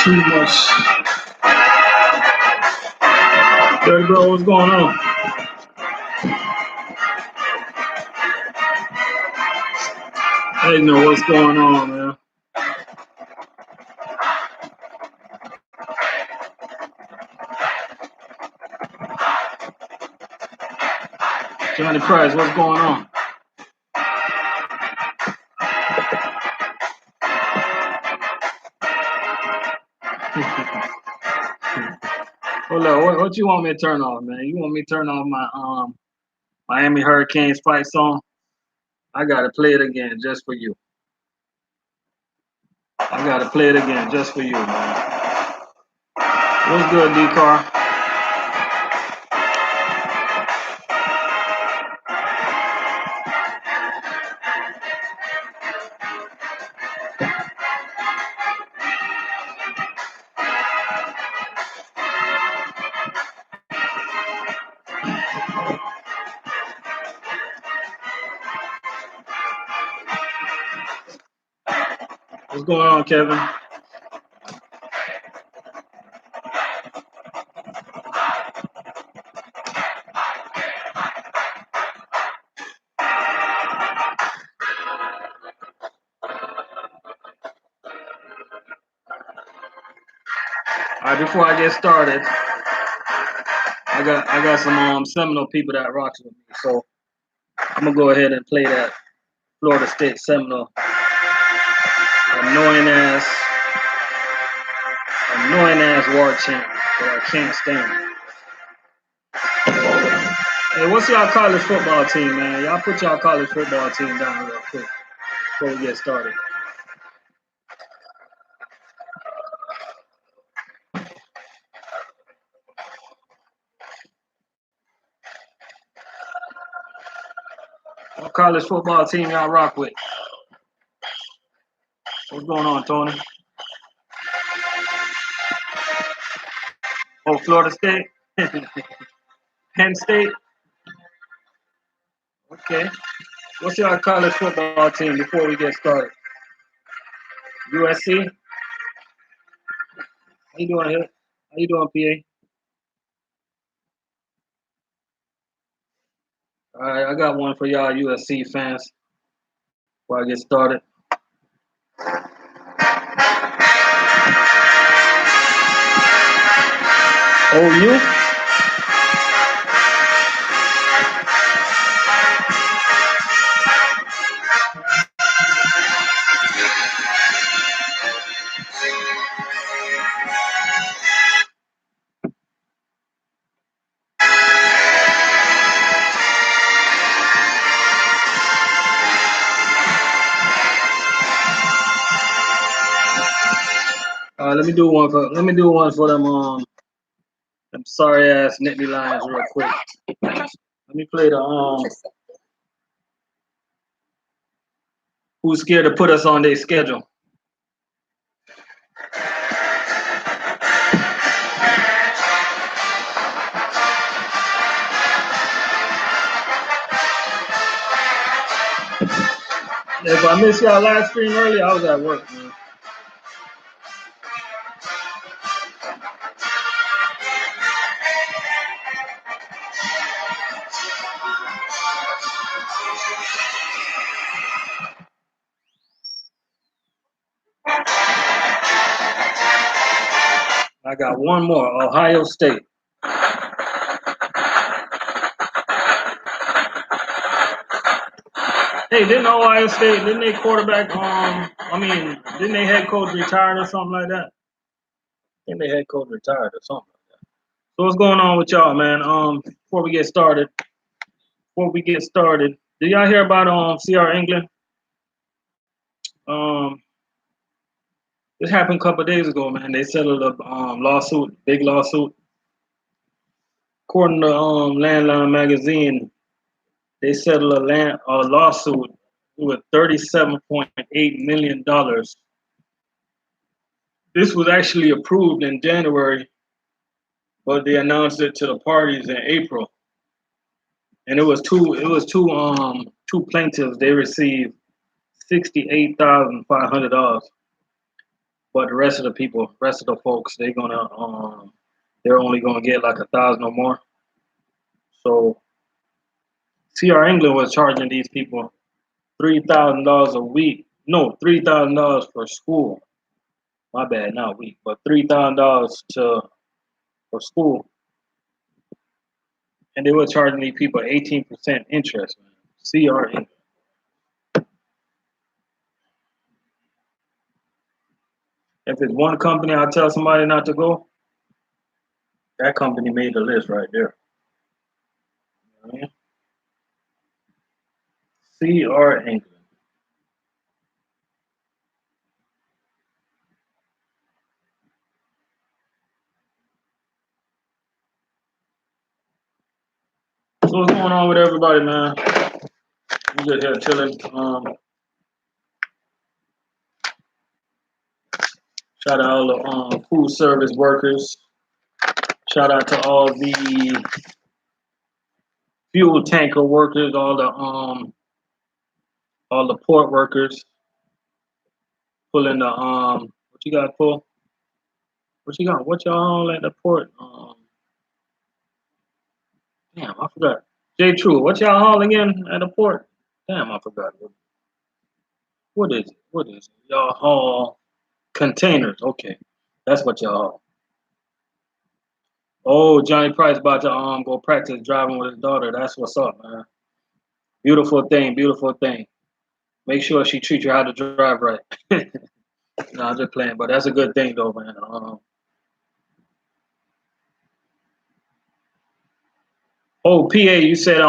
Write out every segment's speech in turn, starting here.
Too much. Dirty bro, what's going on? I didn't know what's going on, man. Johnny Price, what's going on? Hold up, what you want me to turn off, man? You want me to turn off my Miami Hurricanes fight song? I gotta play it again just for you. I gotta play it again just for you, man. What's good, D-Car? What's going on, Kevin? All right, before I get started, I got some Seminole people that rocks with me, so I'm gonna go ahead and play that Florida State Seminole annoying ass war chant that I can't stand. Hey, what's y'all college football team, man? Y'all put y'all college football team down real quick before we get started. What college football team y'all rock with? What's going on, Tony? Oh, Florida State? Penn State? Okay. What's your college football team before we get started? USC? How you doing here? How you doing, PA? All right, I got one for y'all USC fans before I get started. OU? Let me do one for them sorry ass Nittany Lions real quick. Let me play the Who's Scared to Put Us on Their Schedule. If I missed y'all live stream earlier, I was at work, man. I got one more, Ohio State. Hey, didn't Ohio State, didn't they quarterback, didn't they head coach retired or something like that? I think they head coach retired or something like that. So what's going on with y'all, man? Before we get started, did y'all hear about CR England? This happened a couple of days ago, man. They settled a lawsuit, big lawsuit. According to Landline magazine, they settled a lawsuit with $37.8 million. This was actually approved in January, but they announced it to the parties in April. And it was two plaintiffs. They received $68,500. but the rest of the people, rest of the folks, they're only gonna get like 1,000 or more. So CR England was charging these people $3,000 a week. No, $3,000 for school. My bad, not a week, but $3,000 to for school, and they were charging these people 18% interest. Man. CR England. If it's one company, I tell somebody not to go. That company made the list right there. You know what I mean? CR England. So what's going on with everybody, man? We just here chilling. Shout out all the food service workers. Shout out to all the fuel tanker workers, all the port workers pulling the what you got pull? What you got? What y'all at the port? Damn, I forgot. J True, what y'all hauling in at the port? Damn, I forgot. What is it? What is it? Y'all haul containers. Okay, that's what y'all haul. Oh, Johnny Price about to go practice driving with his daughter. That's what's up, man. Beautiful thing, beautiful thing. Make sure she treats you how to drive right. No, I'm just playing, but that's a good thing though, man. Oh, PA, you said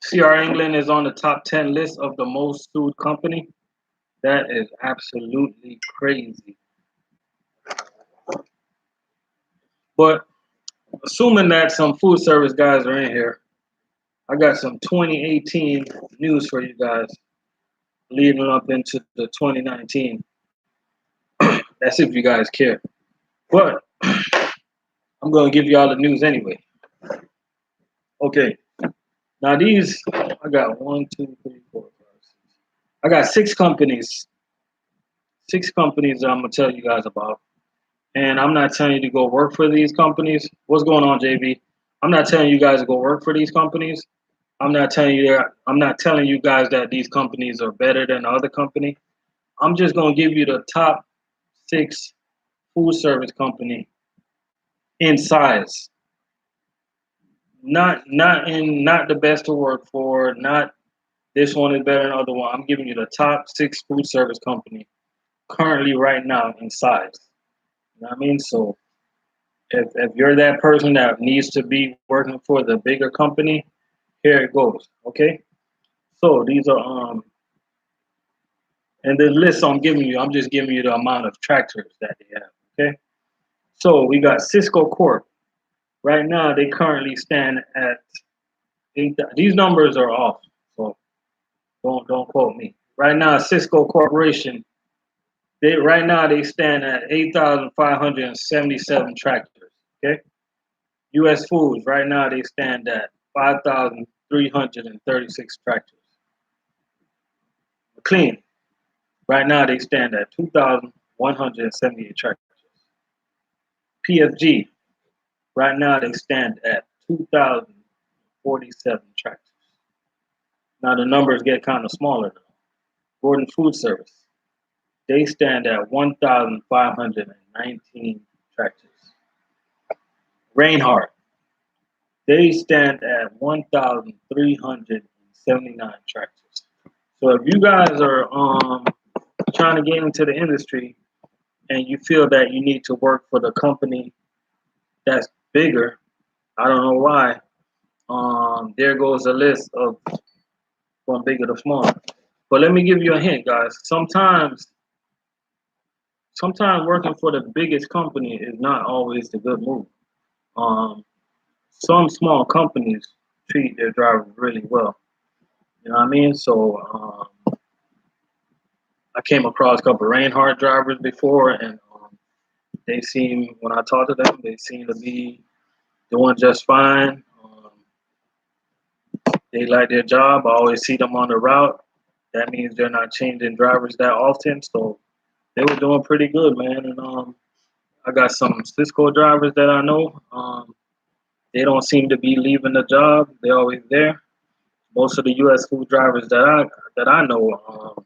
CR England is on the top 10 list of the most sued company. That is absolutely crazy. But assuming that some food service guys are in here, I got some 2018 news for you guys leading up into the 2019. That's if you guys care. But I'm going to give you all the news anyway. Okay. Now these, I got one, two, three, four, five, six. I got six companies. Six companies that I'm going to tell you guys about. And I'm not telling you to go work for these companies. What's going on, JB? I'm not telling you guys to go work for these companies. I'm not telling you guys that these companies are better than the other company. I'm just gonna give you the top six food service company in size. Not the best to work for, not this one is better than the other one. I'm giving you the top six food service company currently right now in size. You know what I mean? So if you're that person that needs to be working for the bigger company, here it goes. Okay. So these are and the list I'm giving you, I'm just giving you the amount of tractors that they have. Okay. So we got Cisco Corp. Right now they currently stand at eight. These numbers are off, so don't quote me. Right now, Cisco Corporation. They stand at 8,577 tractors. Okay. U.S. Foods. Right now they stand at 5,336 tractors. McLean. Right now they stand at 2,178 tractors. PFG. Right now they stand at 2,047 tractors. Now the numbers get kind of smaller though. Gordon Food Service. They stand at 1,519 tractors. Reinhardt. They stand at 1,379 tractors. So if you guys are trying to get into the industry and you feel that you need to work for the company that's bigger, I don't know why. There goes a list of from bigger to smaller. But let me give you a hint, guys. Sometimes working for the biggest company is not always the good move. Um, some small companies treat their drivers really well. You know what I mean? So I came across a couple of Reinhardt drivers before, and when I talked to them, they seem to be doing just fine. They like their job. I always see them on the route. That means they're not changing drivers that often. So they were doing pretty good, man. And I got some Cisco drivers that I know. They don't seem to be leaving the job. They're always there. Most of the U.S. food drivers that I know,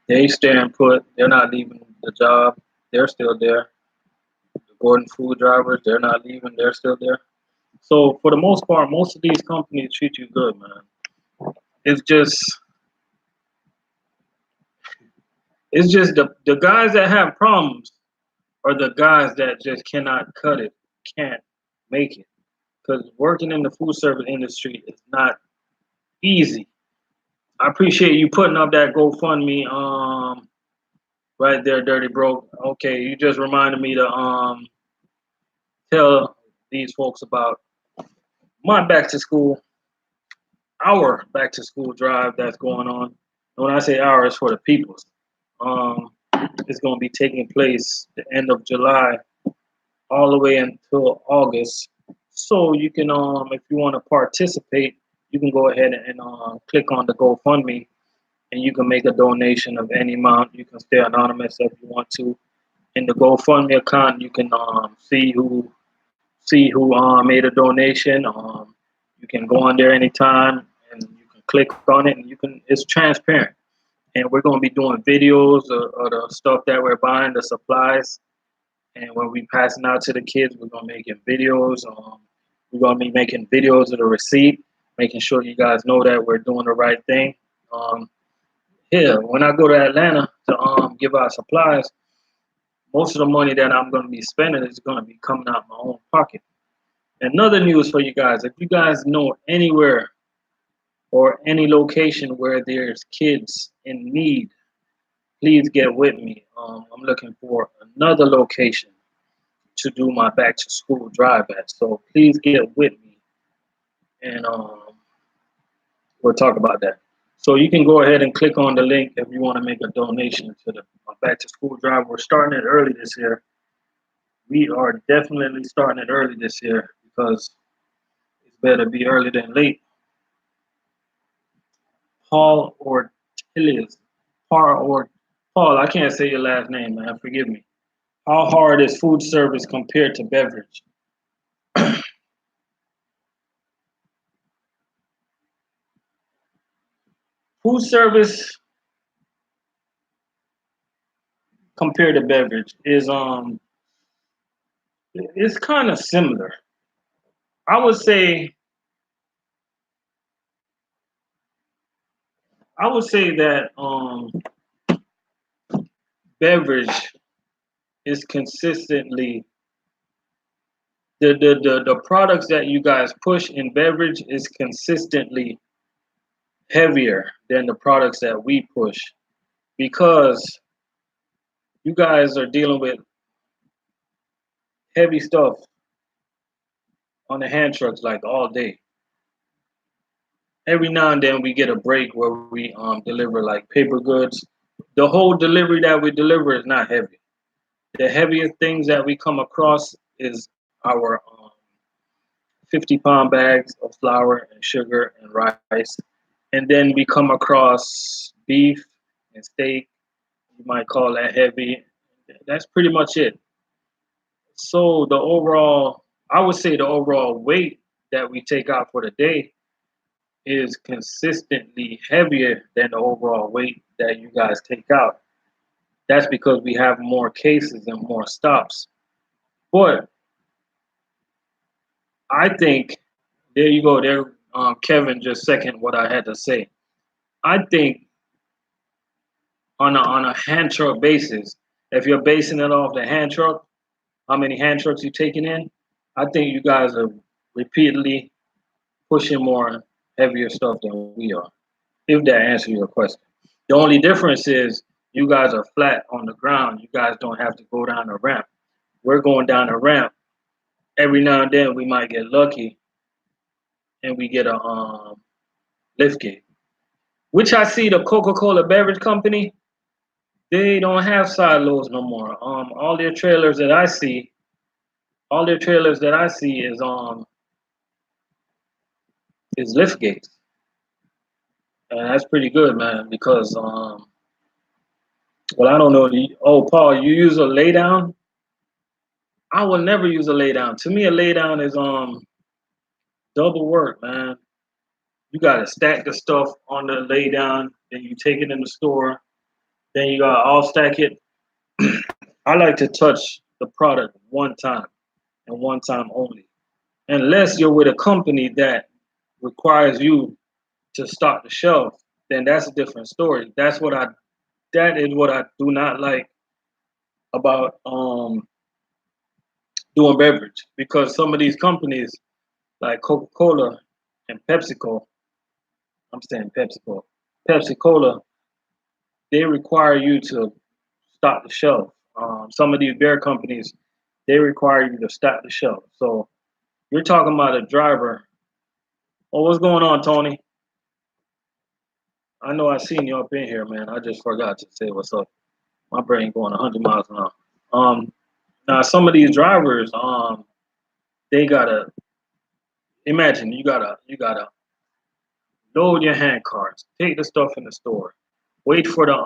they stay and put. They're not leaving the job. They're still there. The Gordon food drivers, they're not leaving. They're still there. So for the most part, most of these companies treat you good, man. It's just it's just the guys that have problems are the guys that just cannot cut it, can't make it. Because working in the food service industry is not easy. I appreciate you putting up that GoFundMe right there, Dirty Bro. Okay, you just reminded me to tell these folks about my back to school, our back to school drive that's going on. And when I say our, it's for the peoples. Um, it's going to be taking place the end of July all the way until August. So you can, if you want to participate, you can go ahead and click on the GoFundMe, and you can make a donation of any amount. You can stay anonymous if you want to. In the GoFundMe account, you can see who made a donation. You can go on there anytime, and you can click on it, and you can. It's transparent, and we're going to be doing videos of the stuff that we're buying, the supplies, and when we passing out to the kids, we're gonna making videos. We're gonna be making videos of the receipt, making sure you guys know that we're doing the right thing. Um, yeah, when I go to Atlanta to give out supplies, most of the money that I'm gonna be spending is gonna be coming out my own pocket. Another news for you guys: if you guys know anywhere or any location where there's kids in need, please get with me. I'm looking for another location to do my back to school drive at. So please get with me, and we'll talk about that. So you can go ahead and click on the link if you want to make a donation to the back to school drive. We're starting it early this year. We are definitely starting it early this year because it's better be early than late. Paul Ortiz, Paul, I can't say your last name, man. Forgive me. How hard is food service compared to beverage? Food service compared to beverage is it's kind of similar. I would say that beverage is consistently the products that you guys push in beverage is consistently heavier than the products that we push because you guys are dealing with heavy stuff on the hand trucks like all day. Every now and then we get a break where we deliver like paper goods. The whole delivery that we deliver is not heavy. The heaviest things that we come across is our 50-pound bags of flour and sugar and rice. And then we come across beef and steak. You might call that heavy. That's pretty much it. So I would say the overall weight that we take out for the day is consistently heavier than the overall weight that you guys take out. That's because we have more cases and more stops. But I think there you go. There, Kevin just second what I had to say. I think on a hand truck basis, if you're basing it off the hand truck, how many hand trucks you taking in, I think you guys are repeatedly pushing more heavier stuff than we are. If that answers your question, the only difference is you guys are flat on the ground. You guys don't have to go down a ramp. We're going down a ramp. Every now and then we might get lucky and we get a lift gate. Which I see the Coca-Cola beverage company, they don't have side loads no more. All their trailers that I see is lift gates, and that's pretty good, man. Because Well, I don't know. Oh, Paul, you use a lay down? I will never use a lay down. To me, a lay down is double work, man. You gotta stack the stuff on the lay down, then you take it in the store, then you gotta all stack it. I like to touch the product one time and one time only. Unless you're with a company that requires you to stock the shelf, then that's a different story. That is what I do not like about doing beverage, because some of these companies like Coca-Cola and PepsiCo, I'm saying PepsiCo, Pepsi Cola, they require you to stock the shelf. Some of these beer companies, they require you to stock the shelf. So you're talking about a driver. Oh, what's going on, Tony? I know I seen you up in here, man. I just forgot to say what's up. My brain going 100 miles an hour. Um, Now some of these drivers, they gotta imagine you gotta load your hand cards, take the stuff in the store, wait for the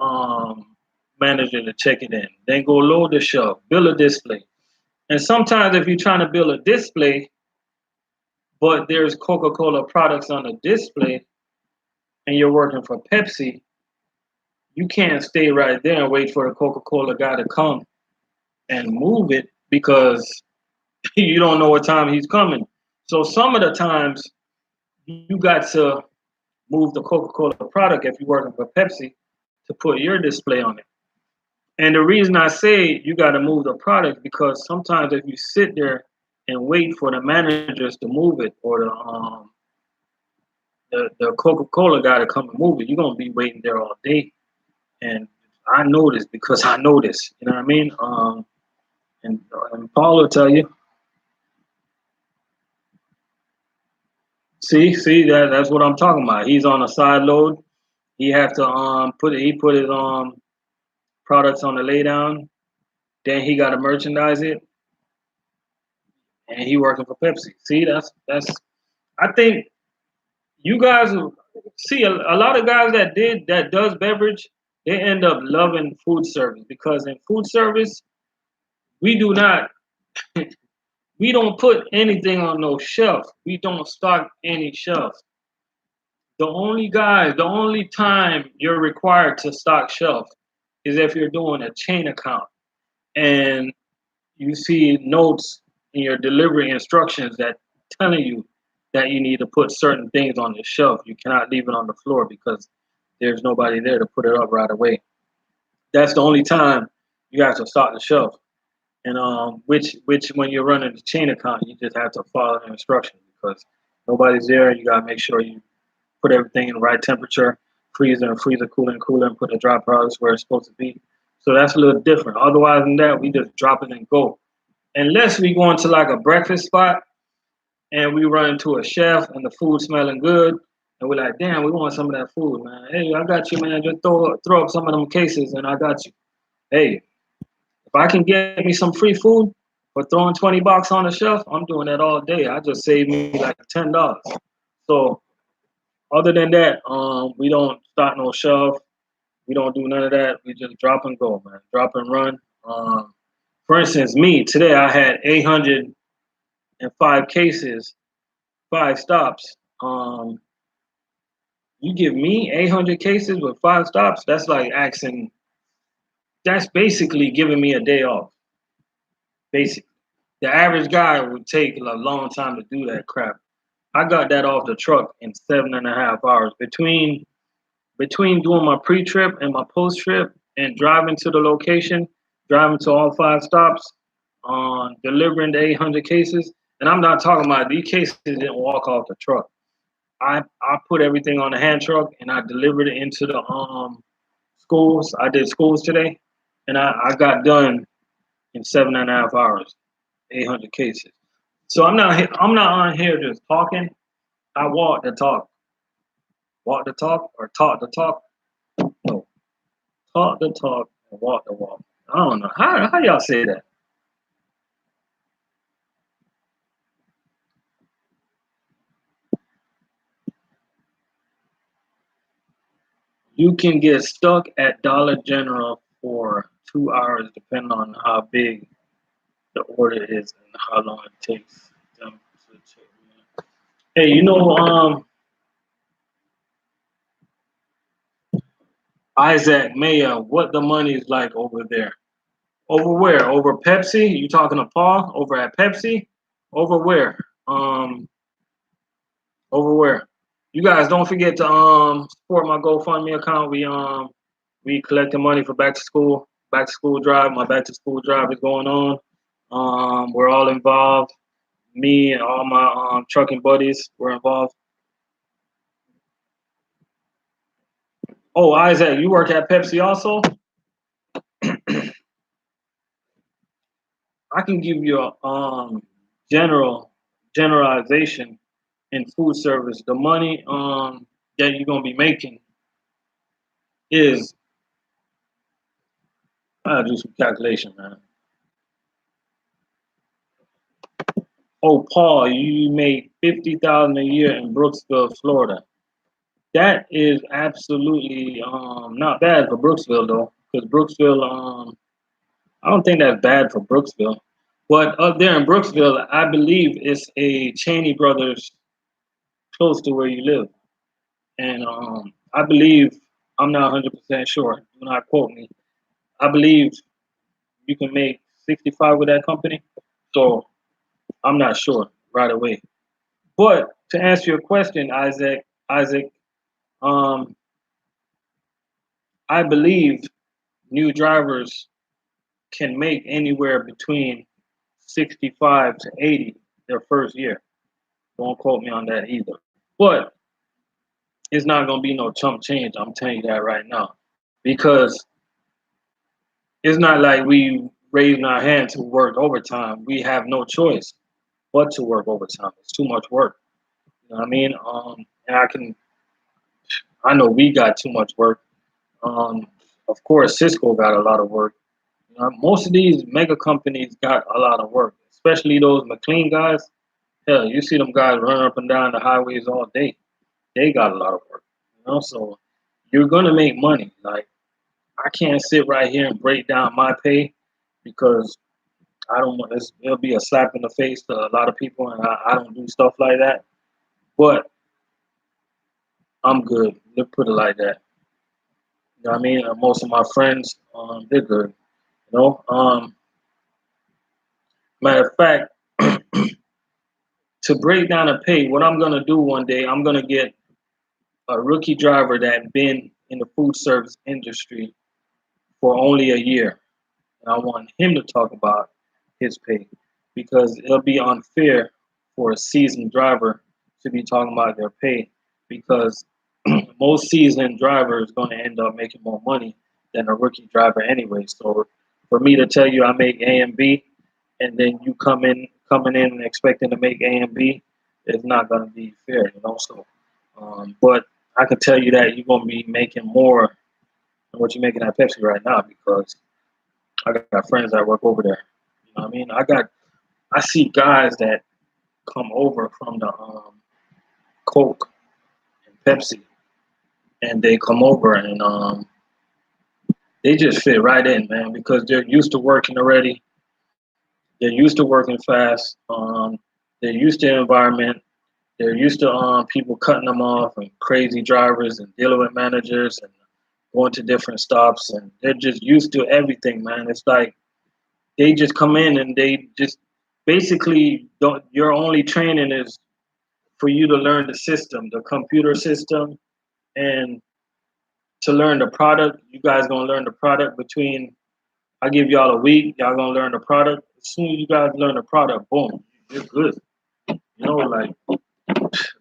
manager to check it in, then go load the shelf, build a display. And sometimes if you're trying to build a display, but there's Coca-Cola products on the display and you're working for Pepsi, you can't stay right there and wait for the Coca-Cola guy to come and move it because you don't know what time he's coming. So some of the times you got to move the Coca-Cola product if you're working for Pepsi to put your display on it. And the reason I say you got to move the product because sometimes if you sit there and wait for the managers to move it or the Coca-Cola guy to come and move it, you're gonna be waiting there all day. And I know this because I know this. You know what I mean? And Paul will tell you. See that's what I'm talking about. He's on a side load. He have to put his products on the lay down. Then he got to merchandise it, and he working for Pepsi. See, that's. I think you guys see a lot of guys that does beverage. They end up loving food service because in food service we do not we don't put anything on no shelf. We don't stock any shelf. The only time you're required to stock shelf is if you're doing a chain account and you see notes in your delivery instructions that telling you that you need to put certain things on the shelf. You cannot leave it on the floor because there's nobody there to put it up right away. That's the only time you have to stock the shelf. And which when you're running the chain account, you just have to follow the instructions because nobody's there. You gotta make sure you put everything in the right temperature, freezer and freezer, cooler and cooler, and put the dry products where it's supposed to be. So that's a little different. Otherwise than that, we just drop it and go. Unless we go into like a breakfast spot and we run into a chef and the food smelling good, and we're like, damn, we want some of that food, man. Hey, I got you, man. Just throw up some of them cases and I got you. Hey, if I can get me some free food for throwing 20 bucks on the shelf, I'm doing that all day. I just saved me like $10. So other than that, we don't stock no shelf. We don't do none of that. We just drop and go, man. Drop and run. For instance, me today I had 805 cases, 5 stops. You give me 800 cases with 5 stops. That's like asking. That's basically giving me a day off. Basically, the average guy would take a long time to do that crap. I got that off the truck in 7.5 hours between doing my pre-trip and my post-trip and driving to the location, driving to all 5 stops, delivering the 800 cases. And I'm not talking about these cases didn't walk off the truck. I put everything on the hand truck and I delivered it into the schools. I did schools today, and I got done in 7.5 hours, 800 cases. So I'm not on here just talking. I walk the talk, or talk the talk. No, talk the talk and walk the walk. I don't know how y'all say that. You can get stuck at Dollar General or 2 hours, depending on how big the order is and how long it takes them to check. Hey, Isaac Maya, what the money is like over there? Over where? Over Pepsi? You talking to Paul? Over at Pepsi? Over where? Over where? You guys don't forget to support my GoFundMe account. We collecting money for back to school drive. My back to school drive is going on. We're all involved. Me and all my trucking buddies were involved. Oh, Isaac, you work at Pepsi also? I can give you a generalization in food service. The money that you're gonna be making is I'll do some calculation, man. Oh, Paul, you make 50,000 a year in Brooksville, Florida. That is absolutely not bad for Brooksville though, because Brooksville I don't think that's bad for Brooksville. But up there in Brooksville, I believe it's a Cheney Brothers close to where you live. And I believe, I'm not 100% sure, do not quote me. I believe you can make 65 with that company. So I'm not sure right away. But to answer your question, Isaac, um, I believe new drivers can make anywhere between 65 to 80 their first year. Don't quote me on that either. But it's not going to be no chump change. I'm telling you that right now. Because it's not like we raising our hand to work overtime. We have no choice but to work overtime. It's too much work. You know what I mean? And I know we got too much work. Um, of course, Cisco got a lot of work. You know, most of these mega companies got a lot of work, especially those McLean guys. Hell, you see them guys running up and down the highways all day. They got a lot of work. You know, so you're gonna make money. Like I can't sit right here and break down my pay because I don't want this. It'll be a slap in the face to a lot of people, and I don't do stuff like that. But I'm good. Let's put it like that. You know what I mean? Most of my friends, they're good. You know. Matter of fact, to break down a pay, what I'm gonna do one day, I'm gonna get a rookie driver that been in the food service industry for only a year, and I want him to talk about his pay because it'll be unfair for a seasoned driver to be talking about their pay because most seasoned drivers going to end up making more money than a rookie driver anyway. So for me to tell you I make A and B, and then you coming in and expecting to make A and B, it's not going to be fair, you know. So, but I can tell you that you're going to be making more than what you're making at Pepsi right now because I got friends that work over there. You know what I mean? I see guys that come over from the Coke and Pepsi, and they come over and they just fit right in, man, because they're used to working already. They're used to working fast. They're used to the environment. They're used to people cutting them off and crazy drivers and dealing with managers and going to different stops, and they're just used to everything, man. It's like they just come in and they just basically don't. Your only training is for you to learn the system, the computer system, and to learn the product. You guys gonna learn the product between. I give y'all a week. Y'all gonna learn the product. As soon as you guys learn the product, boom, you're good. You know, like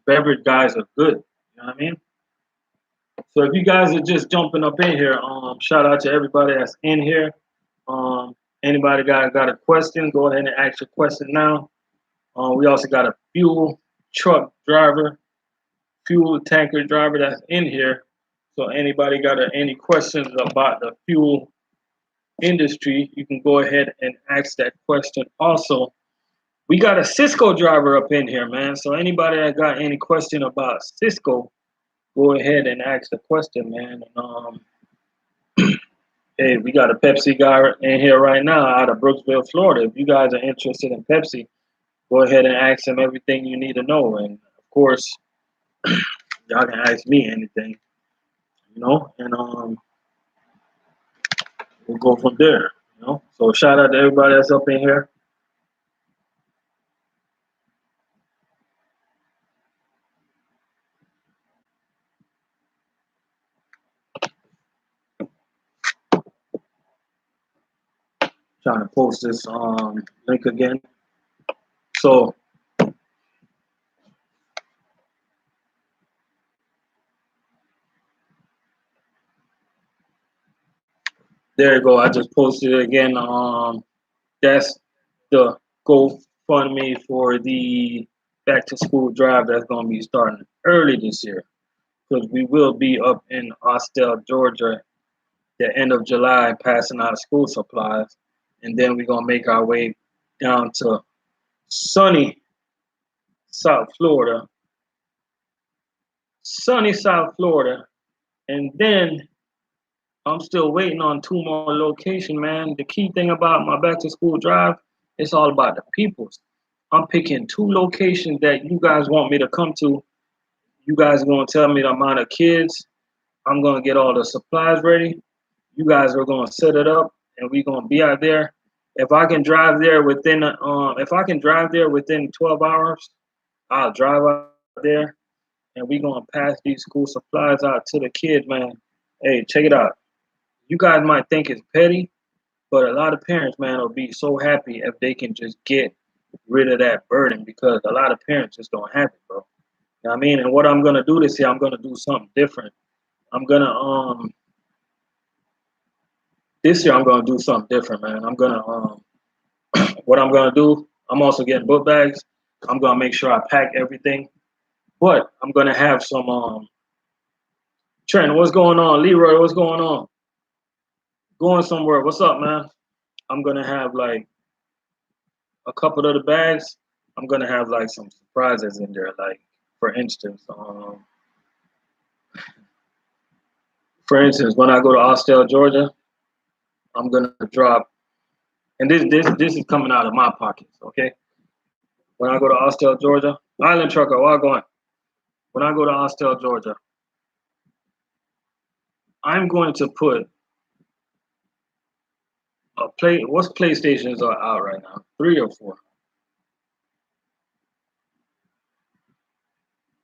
beverage guys are good. You know what I mean? So if you guys are just jumping up in here, shout out to everybody that's in here. Anybody got a question? Go ahead and ask your question now. We also got a fuel truck driver, fuel tanker driver that's in here. So anybody got any questions about the fuel industry, you can go ahead and ask that question. Also, we got a Cisco driver up in here, man. So anybody that got any question about Cisco, go ahead and ask the question, man. Hey, we got a Pepsi guy in here right now out of Brooksville, Florida. If you guys are interested in Pepsi, go ahead and ask him everything you need to know. And of course, y'all can ask me anything, and we'll go from there. So shout out to everybody that's up in here. Trying to post this link again. So there you go. I just posted it again. That's the GoFundMe for the back to school drive that's going to be starting early this year because we will be up in Austell, Georgia, the end of July, passing out school supplies, and then we're gonna make our way down to sunny South Florida, and then I'm still waiting on two more locations, man. The key thing about my back to school drive, it's all about the peoples. I'm picking two locations that you guys want me to come to. You guys are gonna tell me the amount of kids. I'm gonna get all the supplies ready. You guys are gonna set it up, and we're gonna be out there. If I can drive there within 12 hours, I'll drive out there, and we're gonna pass these school supplies out to the kids, man. Hey, check it out. You guys might think it's petty, but a lot of parents, man, will be so happy if they can just get rid of that burden because a lot of parents just don't have it, bro. You know what I mean? And what I'm gonna do this year, I'm gonna do something different. I'm gonna This year I'm gonna do something different, man. What I'm gonna do, I'm also getting book bags. I'm gonna make sure I pack everything, but I'm gonna have some Trent, what's going on? Leroy, what's going on? Going somewhere. What's up, man? I'm gonna have like a couple of the bags. I'm gonna have like some surprises in there. Like for instance, when I go to Austell, Georgia, I'm gonna drop, and this is coming out of my pockets. Okay, when I go to Austell, Georgia, Island Trucker, where I going? When I go to Austell, Georgia, I'm going to put What's PlayStations are out right now? 3 or 4.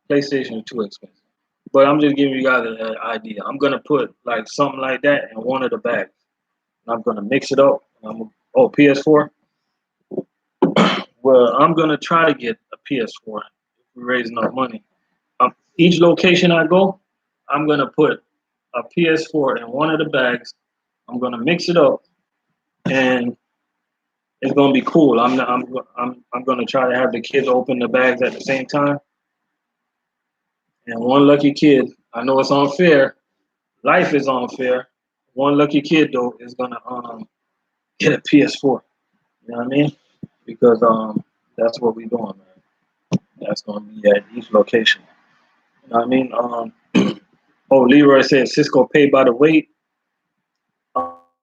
PlayStation is too expensive. But I'm just giving you guys an idea. I'm gonna put like something like that in one of the bags. And I'm gonna mix it up. PS4. Well, I'm gonna try to get a PS4 if we raise enough money. Each location I go, I'm gonna put a PS4 in one of the bags. I'm gonna mix it up, and it's gonna be cool. I'm gonna try to have the kids open the bags at the same time. And one lucky kid, I know it's unfair. Life is unfair. One lucky kid though is gonna get a PS4. You know what I mean? Because that's what we're doing, man. That's gonna be at each location. You know what I mean? Oh, Leroy said Cisco paid by the weight.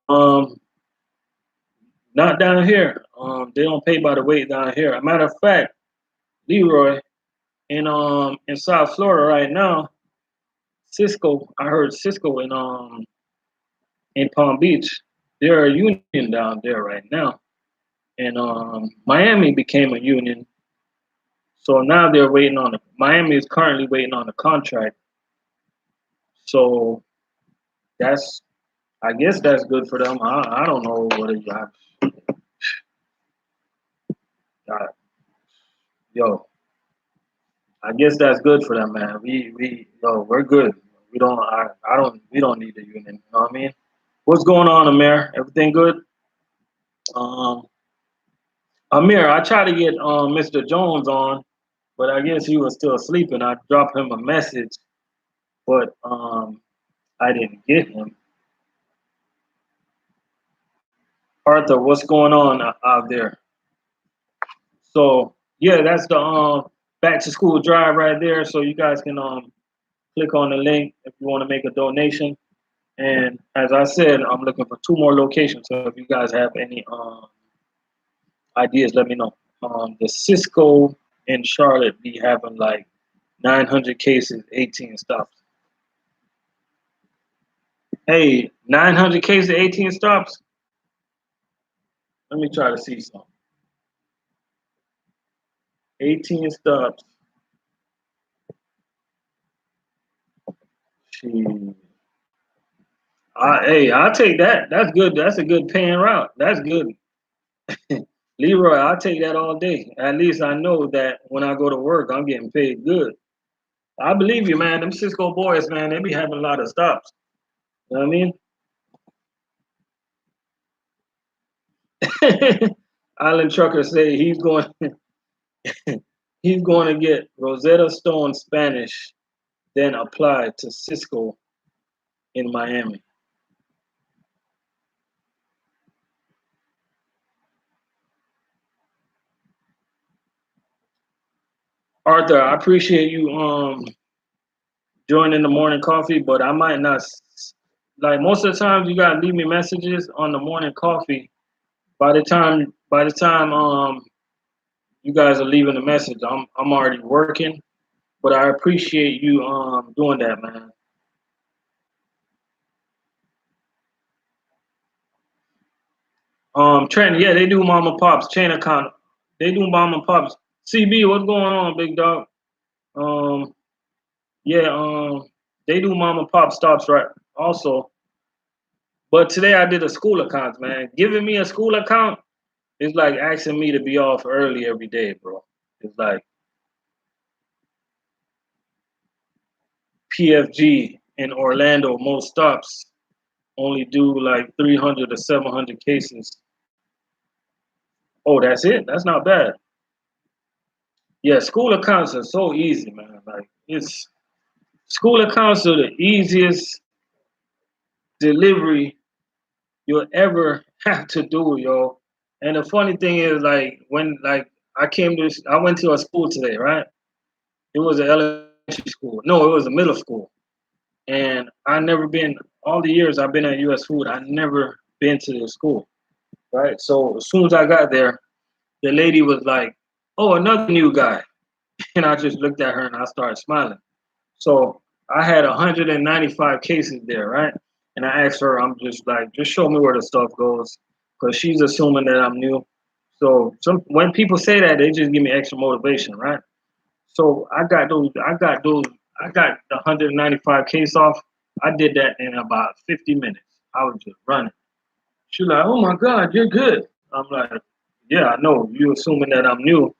Um, Not down here. They don't pay by the weight down here. A matter of fact, Leroy in South Florida right now, Cisco. I heard Cisco in Palm Beach. They're a union down there right now, and Miami became a union. So now they're waiting on Miami is currently waiting on the contract. So that's I guess that's good for them. I don't know what it got. Yo, I guess that's good for them, man. We're good. We don't need the union. You know what I mean? What's going on, Amir? Everything good? Um, Amir, I tried to get Mr. Jones on, but I guess he was still sleeping. I dropped him a message, but I didn't get him. Arthur, what's going on out there? So yeah, that's the back to school drive right there. So you guys can click on the link if you want to make a donation. And as I said, I'm looking for two more locations. So if you guys have any ideas, let me know. The Cisco in Charlotte be having like 900 cases, 18 stops. Hey, 900 cases, 18 stops. Let me try to see some. 18 stops. Gee. Hey, I'll take that. That's good. That's a good paying route. That's good. Leroy, I'll take that all day. At least I know that when I go to work, I'm getting paid good. I believe you, man. Them Cisco boys, man, they be having a lot of stops. You know what I mean? Island Trucker say he's going to get Rosetta Stone Spanish, then apply to Cisco in Miami. Arthur, I appreciate you joining the morning coffee, but I might not like most of the times you gotta leave me messages on the morning coffee. By the time you guys are leaving a message, I'm already working. But I appreciate you doing that, man. Trent, yeah, they do mom and pops chain account. They do mom and pops. CB, what's going on, big dog? Um, yeah, they do mom and pop stops right also. But today I did a school account, man. Giving me a school account is like asking me to be off early every day, bro. It's like PFG in Orlando, most stops only do like 300 to 700 cases. Oh, that's it? That's not bad. Yeah, school accounts are so easy, man. Like it's school accounts are the easiest delivery you'll ever have to do, yo. And the funny thing is, like when like I went to a school today, right? It was an elementary school. No, it was a middle school. And I never been all the years I've been at US Food, I never been to the school. Right. So as soon as I got there, the lady was like, "Oh, another new guy." And I just looked at her and I started smiling. So I had 195 cases there, right? And I asked her, I'm just like, just show me where the stuff goes, because she's assuming that I'm new. So when people say that, they just give me extra motivation, right? So I got the 195 case off. I did that in about 50 minutes. I was just running. She's like, "Oh my God, you're good." I'm like, "Yeah, I know. You assuming that I'm new.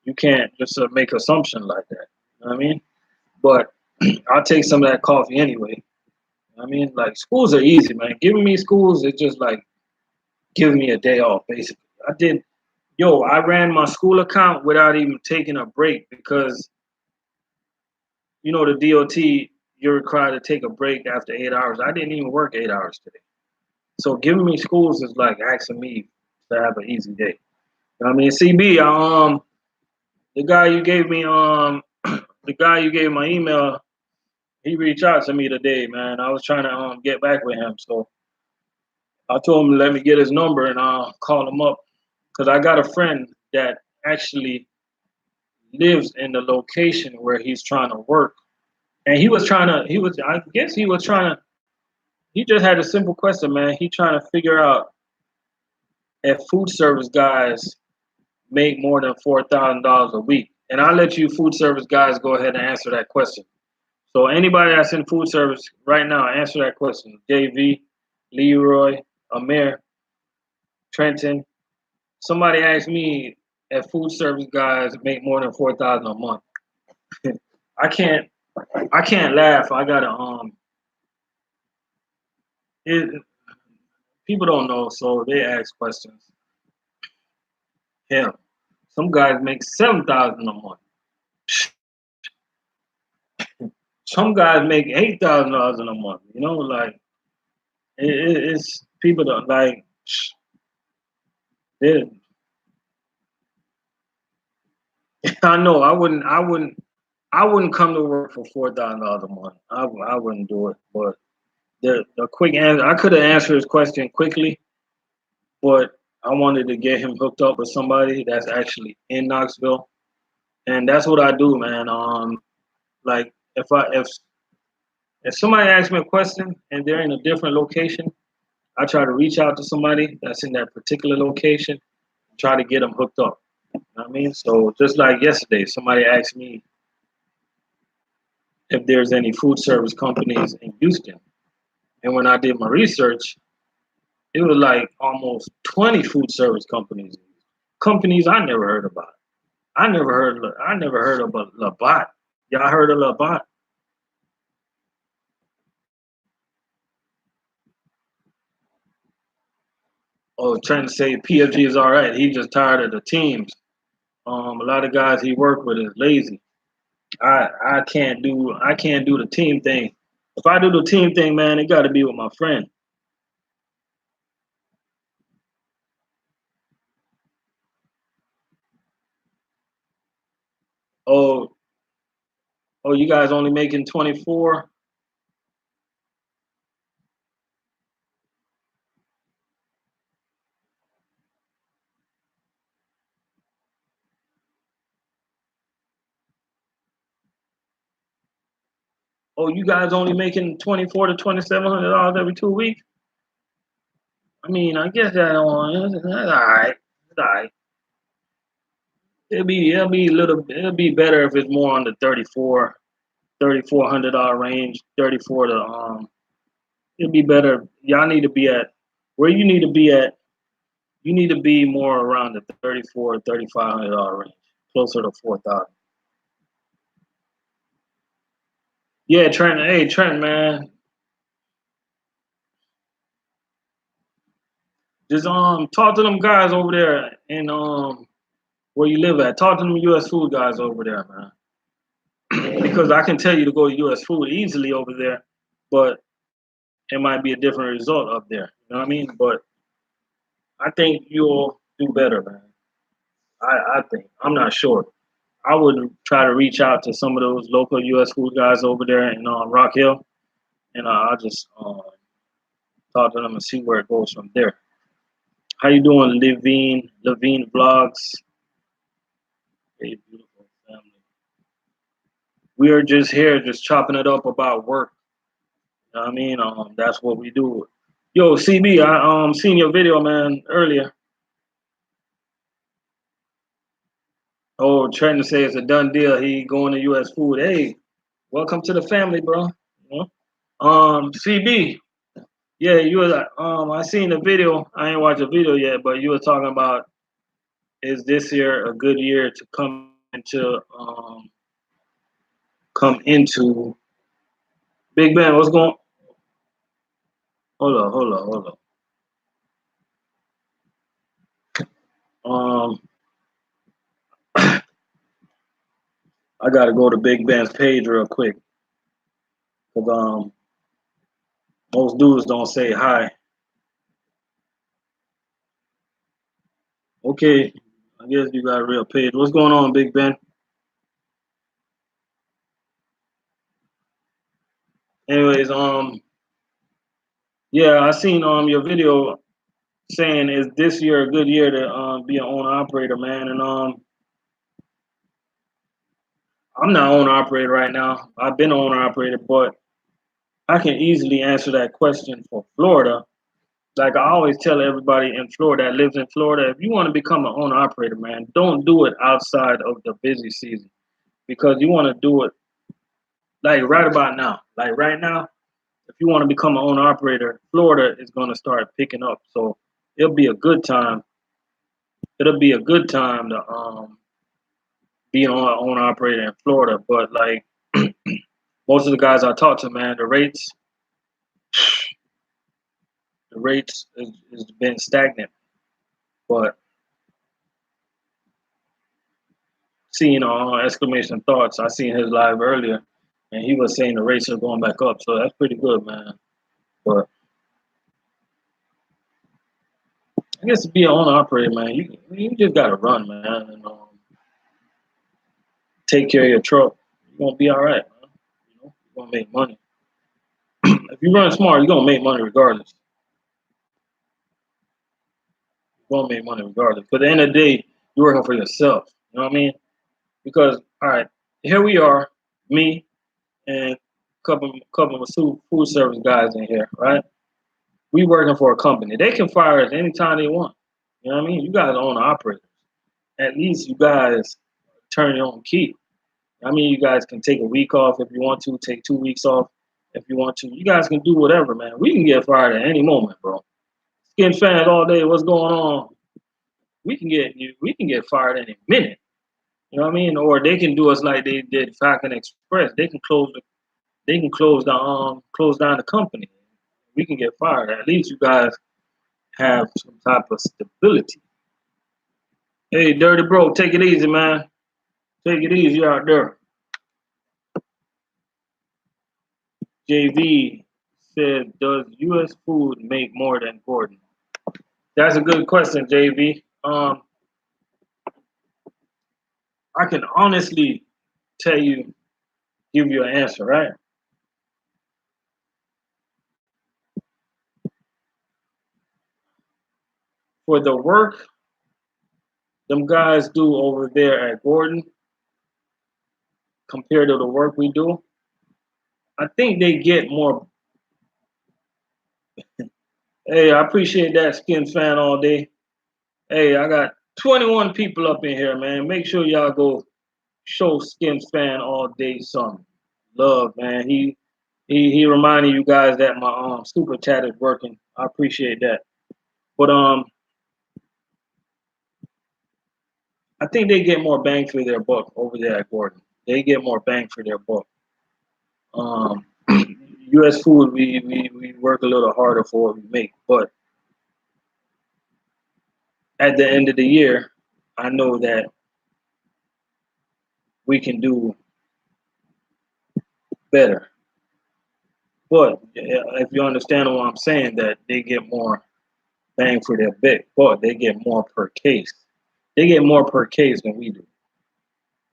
You can't just make assumptions like that." You know what I mean? But I'll take some of that coffee anyway. You know what I mean, like schools are easy, man. Giving me schools is just like giving me a day off, basically. I ran my school account without even taking a break because the DOT, you're required to take a break after 8 hours. I didn't even work 8 hours today. So giving me schools is like asking me to have an easy day. You know what I mean, CB, the guy you gave me, the guy you gave my email, he reached out to me today, man. I was trying to get back with him, so I told him to let me get his number and I'll call him up because I got a friend that actually lives in the location where he's trying to work, and I guess he was trying to. He just had a simple question, man. He trying to figure out if food service guys make more than $4,000 a week, and I'll let you food service guys go ahead and answer that question. So anybody that's in food service right now, answer that question. JV, Leroy, Amir, Trenton. Somebody asked me if food service guys make more than 4,000 a month. I can't I can't laugh. I gotta it, people don't know, so they ask questions. Hell, some guys make 7,000 a month. Some guys make $8,000 in a month. Like it's people that like it, I know I wouldn't come to work for $4,000 a month. I wouldn't do it. But The quick answer, I could have answered his question quickly, but I wanted to get him hooked up with somebody that's actually in Knoxville, and that's what I do, man. Like if somebody asks me a question and they're in a different location, I try to reach out to somebody that's in that particular location, try to get them hooked up. You know what I mean? So just like yesterday, somebody asked me if there's any food service companies in Houston, and when I did my research, it was like almost 20 food service companies I never heard about. I never heard of a Labat. Y'all heard of Labat? Oh, trying to say PFG is all right. He just tired of the teams. A lot of guys he worked with is lazy. I can't do the team thing. If I do the team thing, man, it got to be with my friend. Oh, oh, you guys only making 24? Oh, you guys only making 24 to $2,700 every 2 weeks? I mean, I guess that's all right. That's all right. It'll be better if it's more on the 3,400 range, 34 to it'll be better. Y'all need to be at where you need to be at. You need to be more around the 34, $3,500 range, closer to 4,000. Yeah, Trent. Hey, Trent, man, just talk to them guys over there in where you live at. Talk to them U.S. food guys over there, man, because I can tell you to go to U.S. food easily over there, but it might be a different result up there. You know what I mean? But I think you'll do better, man. I think. I'm not sure. I would try to reach out to some of those local U.S. food guys over there in Rock Hill, and I'll just talk to them and see where it goes from there. How you doing, Levine? Levine Vlogs. Hey, beautiful family. We are just here, just chopping it up about work. You know what I mean? That's what we do. Yo, CB, I seen your video, man, earlier. Oh, trying to say it's a done deal. He going to U.S. food. Hey, welcome to the family, bro. You know? CB. Yeah, you was I seen the video. I ain't watched the video yet, but you were talking about is this year a good year to come into Big Ben? What's going? Hold on. I gotta go to Big Ben's page real quick because most dudes don't say hi. Okay, I guess you got a real page. What's going on, Big Ben? Anyways, yeah, I seen your video saying is this year a good year to be an owner operator, man, and I'm not owner operator right now. I've been owner operator, but I can easily answer that question for Florida. Like I always tell everybody in Florida that lives in Florida, if you want to become an owner operator, man, don't do it outside of the busy season because you want to do it like right about now. Like right now, if you want to become an owner operator, Florida is going to start picking up. So it'll be a good time. It'll be a good time to be an owner operator in Florida. But like most of the guys I talk to, man, the rates has been stagnant. But seeing exclamation thoughts, I seen his live earlier, and he was saying the rates are going back up. So that's pretty good, man. But I guess to be an owner operator, man, you just gotta run, man, and take care of your truck. You're gonna be all right, man. You're gonna make money. If you run smart, you're gonna make money regardless. You're gonna make money regardless. But at the end of the day, you're working for yourself. You know what I mean? Because all right, here we are, me and couple of food service guys in here, right? We working for a company. They can fire us anytime they want. You know what I mean? You guys own the operators. At least you guys turn your own key. I mean, you guys can take a week off if you want to, take 2 weeks off if you want to. You guys can do whatever, man. We can get fired at any moment, bro. Skin fans all day. What's going on? We can get fired in a minute. You know what I mean? Or they can do us like they did Falcon Express. They can close down the company. We can get fired. At least you guys have some type of stability. Hey, Dirty Bro, take it easy, man. Take it easy out there. JV said, does U.S. food make more than Gordon? That's a good question, JV. I can honestly tell you, give you an answer, right? For the work them guys do over there at Gordon compared to the work we do, I think they get more. Hey, I appreciate that, Skin Fan all day. Hey, I got 21 people up in here, man. Make sure y'all go show Skin Fan all day some love, man. He reminded you guys that my super chat is working. I appreciate that. But I think they get more bang for their buck over there at Gordon. They get more bang for their buck. Um, U.S. food, we work a little harder for what we make, but at the end of the year, I know that we can do better. But if you understand what I'm saying, that they get more bang for their buck, they get more per case. They get more per case than we do.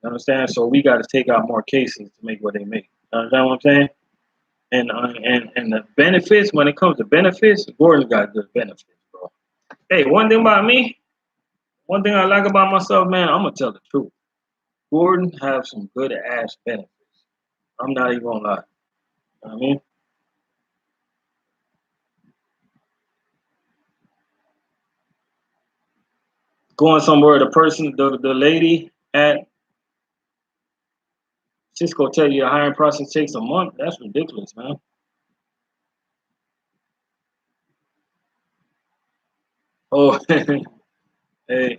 You understand? So we got to take out more cases to make what they make. You understand what I'm saying? And the benefits, when it comes to benefits, Gordon's got good benefits, bro. Hey, one thing about me, one thing I like about myself, man, I'm gonna tell the truth. Gordon have some good ass benefits. I'm not even gonna lie. You know what I mean? Going somewhere, the lady at Cisco tell you a hiring process takes a month. That's ridiculous, man. Oh, hey,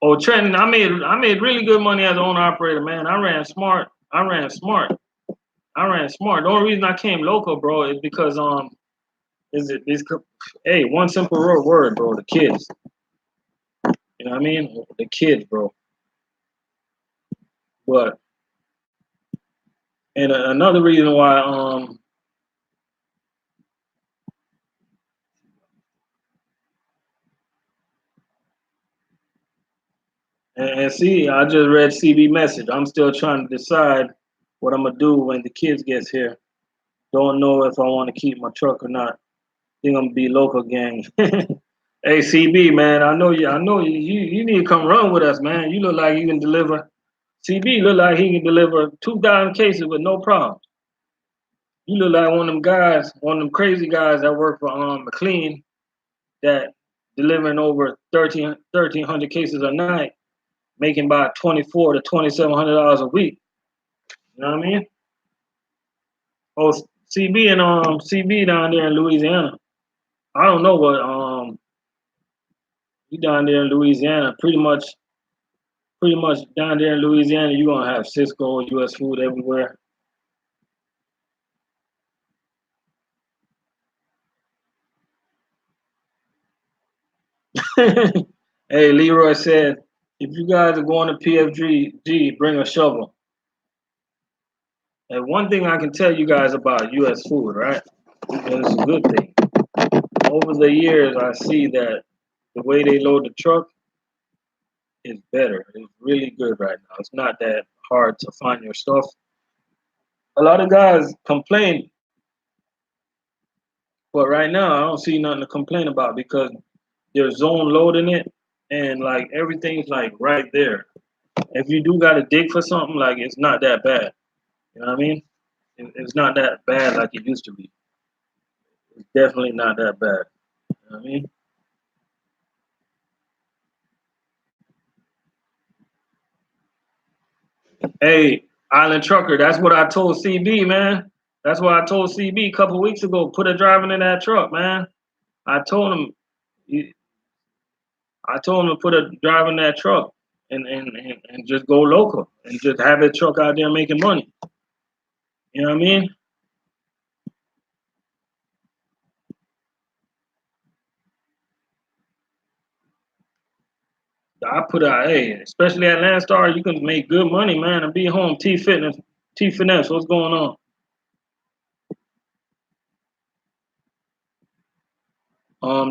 oh, Trenton, I made really good money as an owner operator, man. I ran smart. I ran smart. I ran smart. The only reason I came local, bro, is because is it is hey, one simple word, bro, the kids. You know what I mean? The kids, bro. But and another reason why and see, I just read CB message. I'm still trying to decide what I'm gonna do when the kids gets here. Don't know if I want to keep my truck or not. Think I'm gonna be local gang. Hey CB man, I know you need to come run with us, man. You look like you can deliver. CB look like he can deliver 2,000 cases with no problem. You look like one of them guys, one of them crazy guys that work for McLean that delivering over 1,300 cases a night, making about 24 to $2,700 a week. You know what I mean? Oh, CB and CB down there in Louisiana. I don't know what he down there in Louisiana. Pretty much down there in Louisiana, you're gonna have Cisco, US food everywhere. Hey, Leroy said, if you guys are going to PFG, bring a shovel. And one thing I can tell you guys about US food, right? And it's a good thing. Over the years, I see that the way they load the truck is better. It's really good right now. It's not that hard to find your stuff. A lot of guys complain, but right now I don't see nothing to complain about because they're zone loading it and like everything's like right there. If you do got to dig for something, like it's not that bad. You know what I mean? It's not that bad like it used to be. It's definitely not that bad. You know what I mean? Hey, Island Trucker, that's what I told CB, man. That's what I told CB a couple weeks ago. Put a driver in that truck, man. I told him, I told him to put a driver in that truck and just go local and just have that truck out there making money. You know what I mean? I put out, hey, especially at Landstar, you can make good money, man, and be home. T Finesse, what's going on?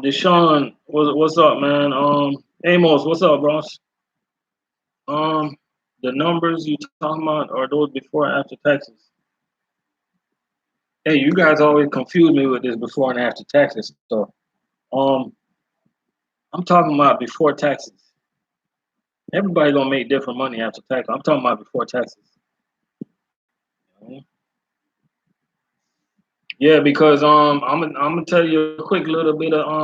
Deshaun, what's up, man? Amos, what's up, bros? Um, the numbers you talking about are those before and after taxes? Hey, you guys always confuse me with this before and after taxes stuff. Um, I'm talking about before taxes. Everybody gonna make different money after tax. I'm talking about before taxes. Yeah, because I'm gonna tell you a quick little bit of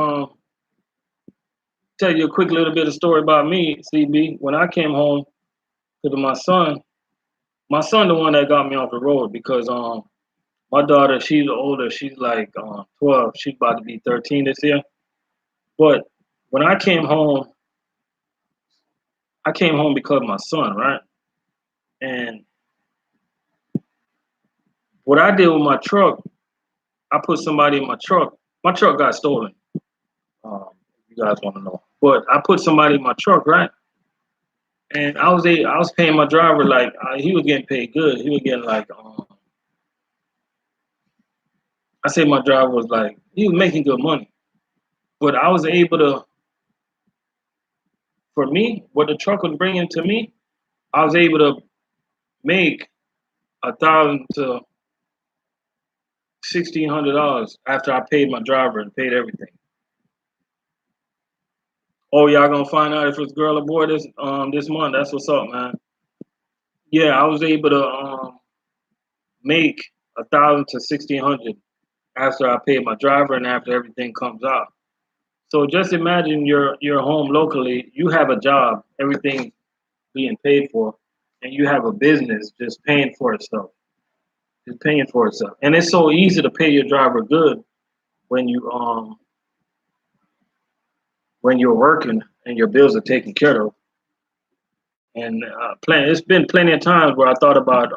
story about me, CB. When I came home to my son the one that got me off the road because my daughter, she's older, she's like 12, she's about to be 13 this year. But when I came home because of my son, right? And what I did with my truck, I put somebody in my truck. My truck got stolen. If you guys want to know, but I put somebody in my truck, right? And I was paying my driver like he was getting paid good. He was getting like I say my driver was like he was making good money, but I was able to for me what the truck was bringing to me, I was able to make 1,000 to $1,600 after I paid my driver and paid everything. Oh, y'all gonna find out if it's girl or boy this month. That's what's up, man. Yeah, I was able to make 1,000 to 1,600 after I paid my driver and after everything comes out. So just imagine you're home locally, you have a job, everything being paid for, and you have a business just paying for itself. Just paying for itself. And it's so easy to pay your driver good when when you're working and your bills are taken care of. And it's been plenty of times where I thought about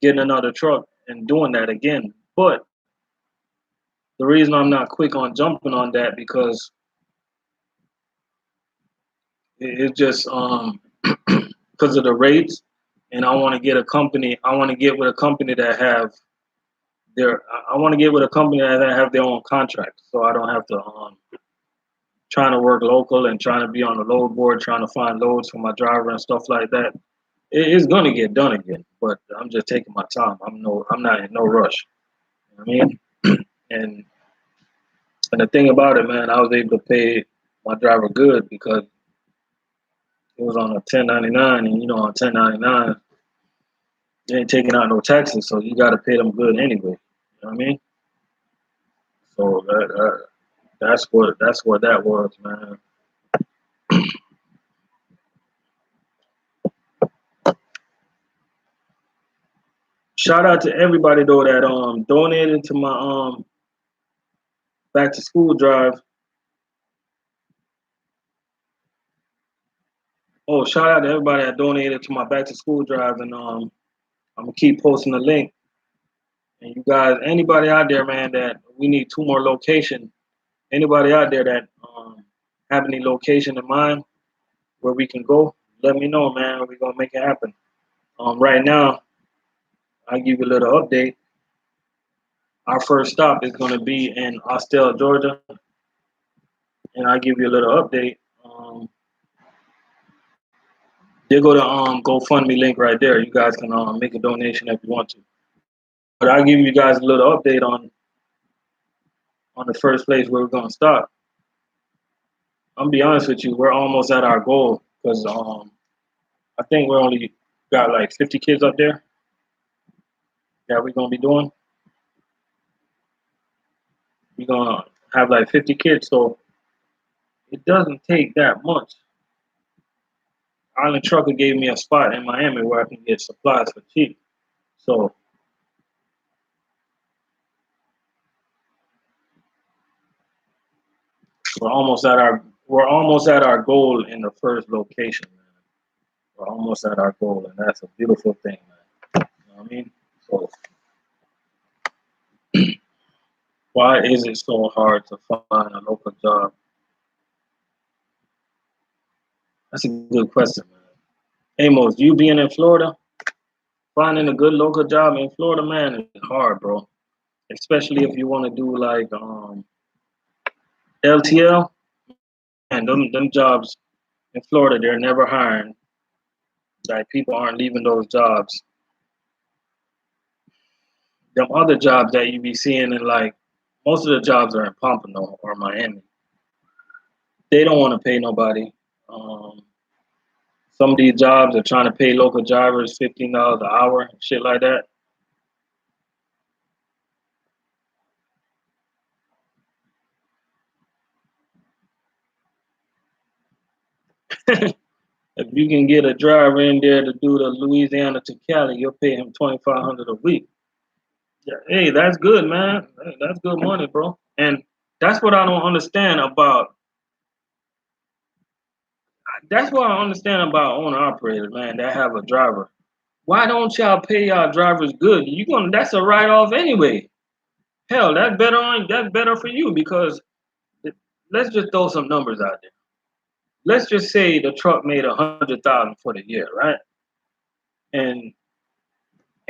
getting another truck and doing that again. But the reason I'm not quick on jumping on that because it's just because of the rates, and I want to get a company. I want to get with a company that have their. I want to get with a company that have their own contract, so I don't have to trying to work local and trying to be on the load board, trying to find loads for my driver and stuff like that. It's gonna get done again, but I'm just taking my time. I'm not in no rush. You know what I mean, and the thing about it, man, I was able to pay my driver good because it was on a 1099, and on 1099, they ain't taking out no taxes, so you got to pay them good anyway. You know what I mean? So that's what that was, man. Shout out to everybody though that donated to my back to school drive. Oh, shout out to everybody that donated to my back to school drive, and I'm gonna keep posting the link. And you guys, anybody out there, man, that we need two more locations. Anybody out there that have any location in mind where we can go, let me know, man. We're gonna make it happen. Right now, I'll give you a little update. Our first stop is gonna be in Austell, Georgia, and I'll give you a little update. They go to GoFundMe link right there. You guys can make a donation if you want to. I'll give you guys a little update on the first place where we're gonna stop. I'm gonna be honest with you, we're almost at our goal because I think we're only got like 50 kids up there that we're gonna be doing. We're gonna have like 50 kids, so it doesn't take that much. Island Trucker gave me a spot in Miami where I can get supplies for cheap. So we're almost at our goal in the first location, man. We're almost at our goal, and that's a beautiful thing, man. You know what I mean? So why is it so hard to find a local job? That's a good question, man. Amos, you being in Florida, finding a good local job in Florida, man, is hard, bro. Especially if you want to do like LTL, and them jobs in Florida, they're never hiring. Like people aren't leaving those jobs. Them other jobs that you be seeing in like most of the jobs are in Pompano or Miami. They don't want to pay nobody. Um, some of these jobs are trying to pay local drivers $15 an hour, shit like that. If you can get a driver in there to do the Louisiana to Cali, you'll pay him 2,500 a week. Yeah, hey, that's good, man. Hey, that's good money, bro. And that's what I don't understand about. That's what I understand about owner operators, man. That have a driver. Why don't y'all pay y'all drivers good? You gonna That's a write off anyway. Hell, that's better for you because let's just throw some numbers out there. Let's just say the truck made 100,000 for the year, right? And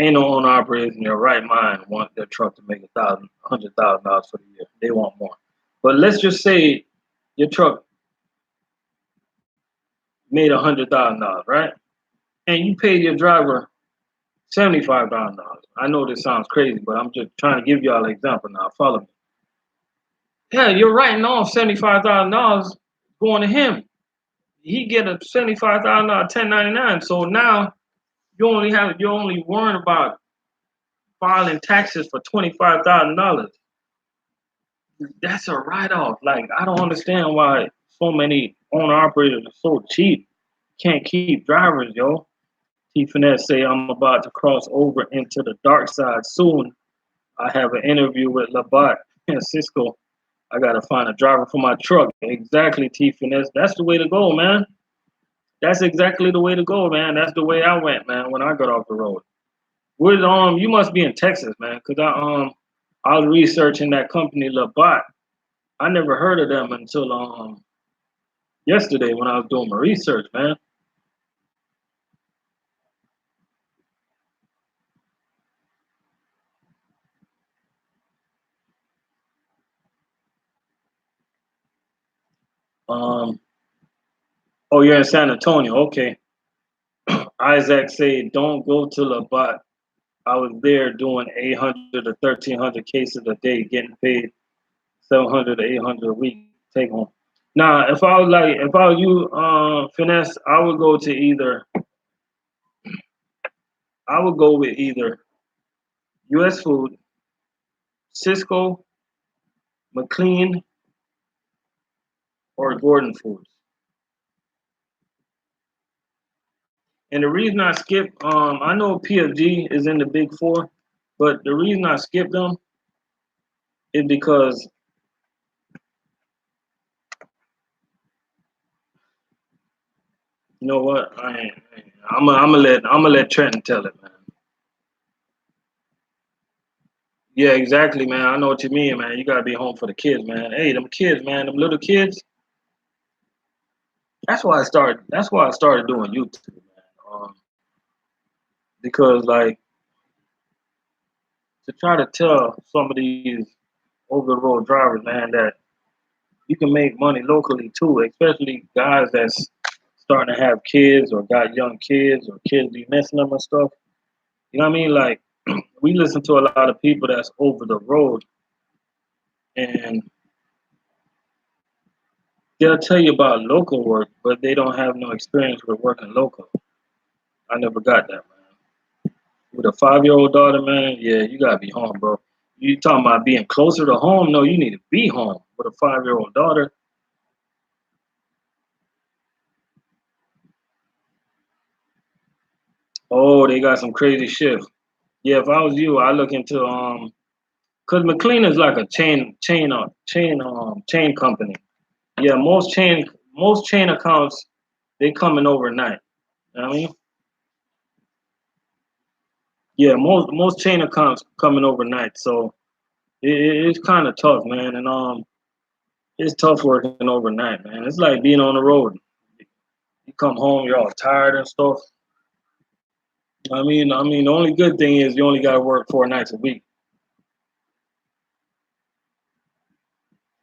ain't no owner operators in their right mind want their truck to make $100,000 for the year. They want more. But let's just say your truck made $100,000, right? And you paid your driver $75,000. I know this sounds crazy, but I'm just trying to give y'all an example now. Follow me. Yeah, you're writing off $75,000 going to him. He get a $75,000 1099. So now you're only worrying about filing taxes for $25,000. That's a write off. Like I don't understand why so many owner operators are so cheap. Can't keep drivers, yo. T Finesse say I'm about to cross over into the dark side soon. I have an interview with Labat and Cisco. I gotta find a driver for my truck. Exactly, T Finesse. That's the way to go, man. That's exactly the way to go, man. That's the way I went, man, when I got off the road. With you must be in Texas, man, because I was researching that company Labat. I never heard of them until yesterday when I was doing my research, man. Um, oh, you're in San Antonio, okay. Isaac said, "Don't go to Labat. I was there doing 800 to 1,300 cases a day, getting paid 700 to 800 a week take home." Now, if I was you, Finesse, I would go with either U.S. Food, Cisco, McLean, or Gordon Foods. And the reason I skip, I know PFG is in the Big Four, but the reason I skip them is because you know what? I'm gonna let Trenton tell it, man. Yeah, exactly, man. I know what you mean, man. You gotta be home for the kids, man. Hey, them kids, man, them little kids. That's why I started doing YouTube, man. Because like to try to tell some of these over the road drivers, man, that you can make money locally too, especially guys that's starting to have kids or got young kids or kids be messing them and stuff. You know what I mean? Like we listen to a lot of people that's over the road, and they'll tell you about local work, but they don't have no experience with working local. I never got that, man. With a 5-year-old daughter, man, yeah, you gotta be home, bro. You talking about being closer to home? No, you need to be home. With a 5-year-old daughter, oh, they got some crazy shifts. Yeah, if I was you, I look into cause McLean is like a chain company. Yeah, most chain accounts they coming overnight. You know what I mean? Yeah, most chain accounts coming overnight. So it's kind of tough, man. And it's tough working overnight, man. It's like being on the road. You come home, you're all tired and stuff. The only good thing is you only got to work 4 nights a week.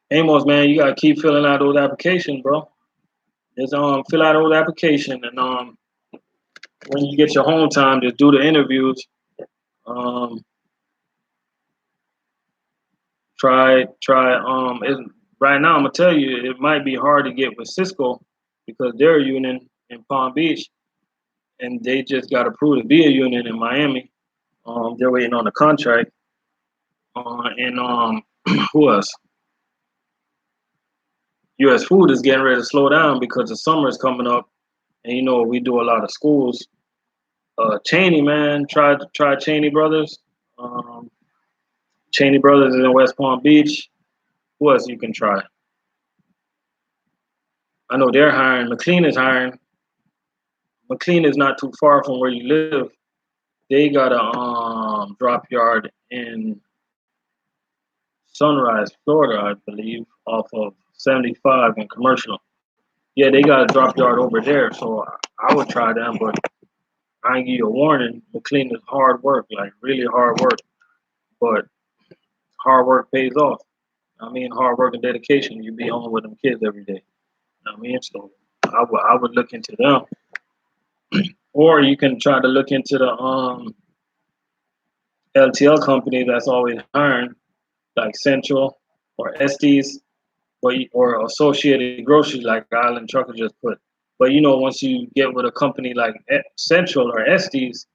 Amos, man, you got to keep filling out those applications, bro. Just fill out those application, and when you get your home time, just do the interviews. Um, try. Right now, I'm gonna tell you, it might be hard to get with Cisco because they're a union in Palm Beach, and they just got approved to be a union in Miami. They're waiting on the contract. And who else? U.S. Food is getting ready to slow down because the summer is coming up, and we do a lot of schools. Cheney, man, try Cheney Brothers. Um, Cheney Brothers is in West Palm Beach. Who else you can try? I know they're hiring. McLean is hiring. McLean is not too far from where you live. They got a drop yard in Sunrise, Florida, I believe, off of 75 and Commercial. Yeah, they got a drop yard over there, so I would try them, but I give you a warning. McLean is hard work, like really hard work, but hard work pays off. Hard work and dedication. You be home with them kids every day. So I would look into them, or you can try to look into the LTL company that's always hiring, like Central or Estes, or Associated Groceries, like Island Trucker just put. But once you get with a company like Central or Estes,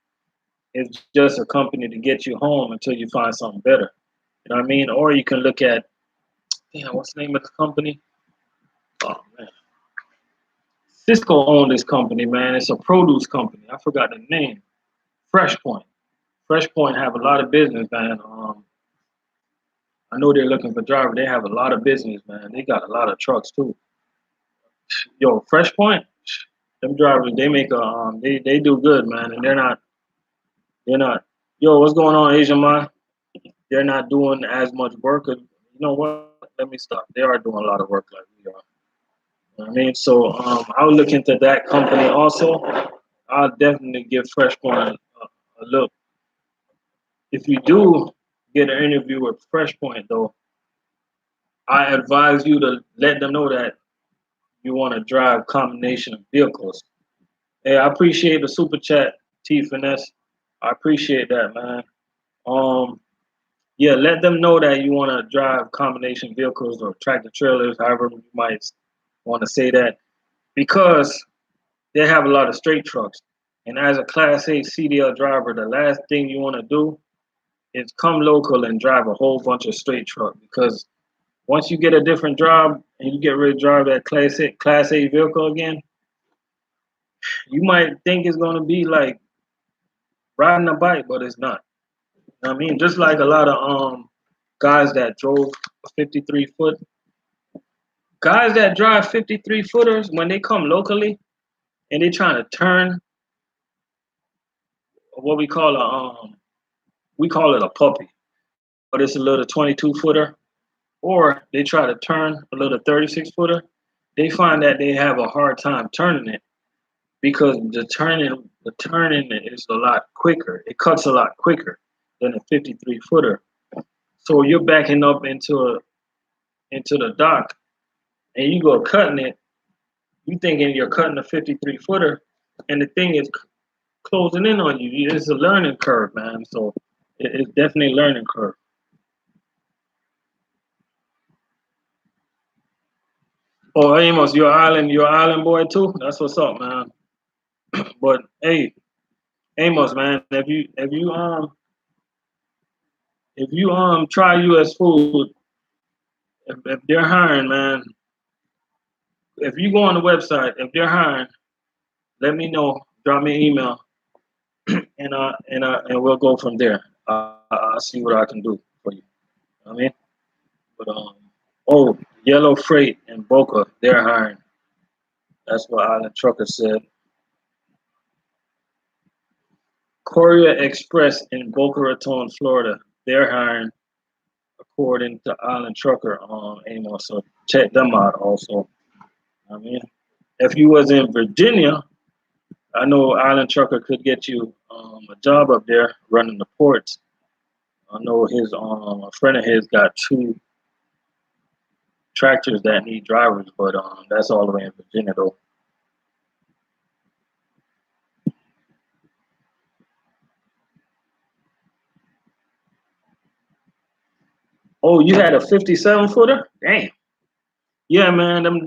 it's just a company to get you home until you find something better. You know what I mean? Or you can look at, damn, what's the name of the company? Oh man, Cisco owned this company, man. It's a produce company. I forgot the name. Fresh Point. Fresh Point have a lot of business, man. I know they're looking for drivers. They have a lot of business, man. They got a lot of trucks too. Yo, Fresh Point, them drivers, they make they do good, man. And they're not. Yo, what's going on, Asian man? They're not doing as much work. You know what? Let me stop. They are doing a lot of work like we are. You know what I mean, so I'll look into that company also. I'll definitely give Fresh Point a look. If you do get an interview with Fresh Point, though, I advise you to let them know that you want to drive combination of vehicles. Hey, I appreciate the super chat, T Finesse. I appreciate that, man. Um, yeah, let them know that you want to drive combination vehicles or tractor trailers, however you might want to say that, because they have a lot of straight trucks. And as a Class A CDL driver, the last thing you want to do is come local and drive a whole bunch of straight truck, because once you get a different job and you get ready to drive that Class A vehicle again, you might think it's going to be like riding a bike, but it's not. Just like a lot of guys that drove a 53 foot, guys that drive 53 footers, when they come locally and they trying to turn what we call it a puppy, but it's a little 22 footer, or they try to turn a little 36 footer, they find that they have a hard time turning it because the turning is a lot quicker. It cuts a lot quicker than a 53 footer. So you're backing up into the dock and you go cutting it, you thinking you're cutting a 53 footer, and the thing is closing in on you. It's a learning curve, man. So It's definitely learning curve. Oh, Amos, you're an island boy too. That's what's up, man. But hey, Amos, man, if you try U.S. food, if they're hiring, man, if you go on the website, if they're hiring, let me know. Drop me an email, and we'll go from there. I'll see what I can do for you. I mean, but oh, Yellow Freight and Boca, they're hiring. That's what Island Trucker said. Courier Express in Boca Raton, Florida, they're hiring, according to Island Trucker Amos. So check them out also. I mean, if you was in Virginia, I know Island Trucker could get you a job up there running the ports. I know his a friend of his got two tractors that need drivers, but that's all the way in Virginia though. Oh, you had a 57 footer? Damn. Yeah, man. Them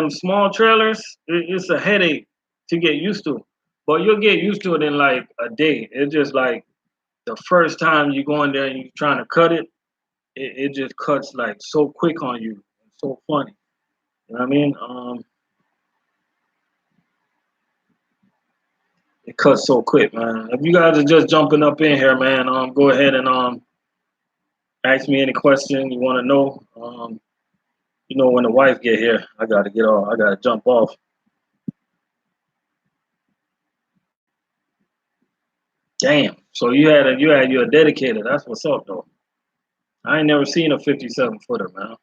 small trailers. It's a headache to get used to, but you'll get used to it in like a day. It's just like the first time you go in there and you're trying to cut it, it just cuts like so quick on you. It's so funny. You know what I mean? It cuts so quick, man. If you guys are just jumping up in here, man, go ahead and ask me any question you want to know. When the wife get here, I gotta get off. I gotta jump off. Damn. So you're a dedicated. That's what's up though. I ain't never seen a 57 footer, man.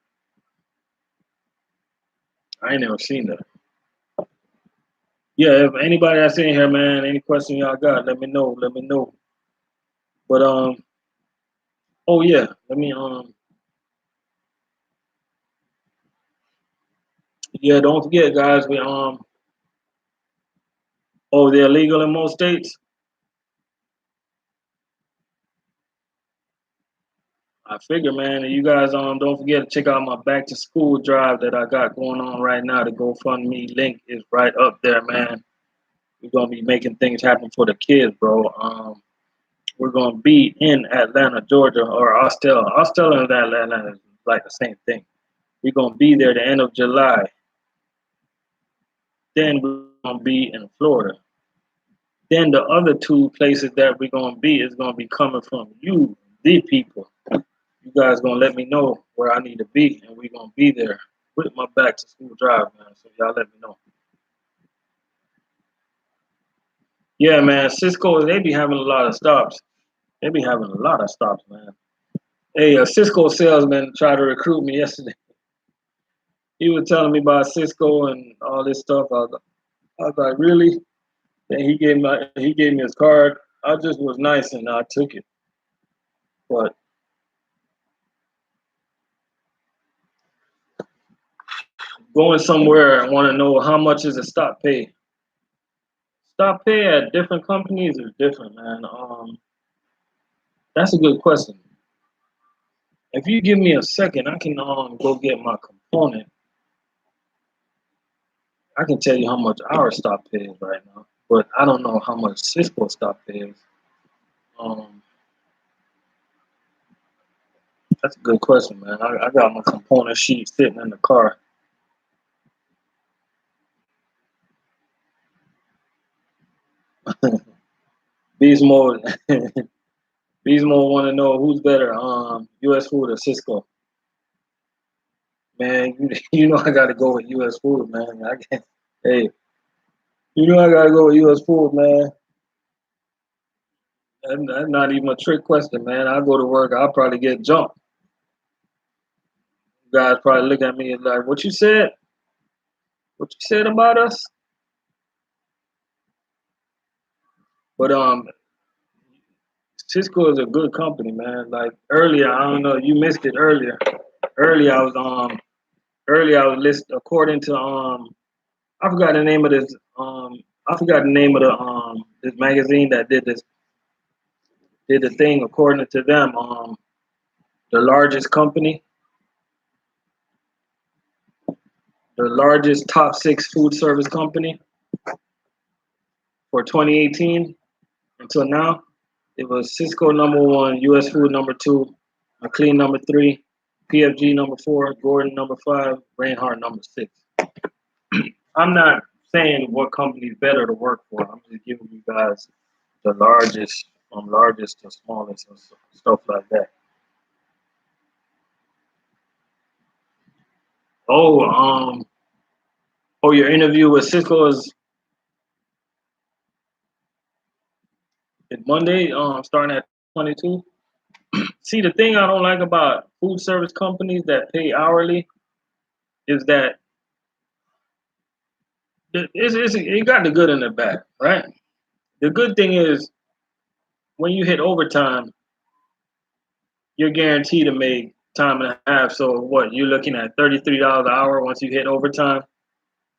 I ain't never seen that. Yeah, if anybody that's in here, man, any question y'all got, let me know. Let me know. But oh yeah, let me yeah, don't forget, guys. Oh, they're legal in most states. I figure, man, and you guys don't forget to check out my back to school drive that I got going on right now. The GoFundMe link is right up there, man. We're gonna be making things happen for the kids, bro. We're gonna be in Atlanta, Georgia, or Austell. Austell and Atlanta is like the same thing. We're gonna be there the end of July. Then we're gonna be in Florida. Then the other two places that we're gonna be is gonna be coming from you, the people. You guys gonna let me know where I need to be, and we're gonna be there with my back to school drive, man. So y'all let me know. Yeah, man. Cisco, they be having a lot of stops. They be having a lot of stops, man. Hey, a Cisco salesman tried to recruit me yesterday. He was telling me about Cisco and all this stuff. I was like, really? And he gave me his card. I just was nice and I took it. But going somewhere, I want to know how much is a stop pay. Stop pay at different companies is different, man. That's a good question. If you give me a second, I can go get my component. I can tell you how much our stop pay is right now, but I don't know how much Cisco stop pay is. Um, that's a good question, man. I got my component sheet sitting in the car. Beesmo, Beesmo want to know who's better, U.S. food or Cisco. Man, you know I got to go with U.S. food, man. I can't. Hey, you know I got to go with U.S. food, man. That's not even a trick question, man. I go to work, I'll probably get jumped. You guys probably look at me and like, what you said? What you said about us? But Cisco is a good company, man. Like earlier, I don't know, you missed it earlier. Earlier I was earlier I was listed according to I forgot the name of this I forgot the name of the this magazine that did this. did the thing according to them. The largest company, the largest top six food service company for 2018 until now. It was Cisco number one, US Food number two, McLean number three, PFG number four, Gordon number five, Reinhardt number six. I'm not saying what company is better to work for. I'm just giving you guys the largest, from largest to smallest and stuff like that. Oh, your interview with Cisco is Monday, starting at 22. See, the thing I don't like about food service companies that pay hourly is that it got the good and the bad, right? The good thing is when you hit overtime, you're guaranteed to make time and a half. So what, you're looking at $33 an hour once you hit overtime.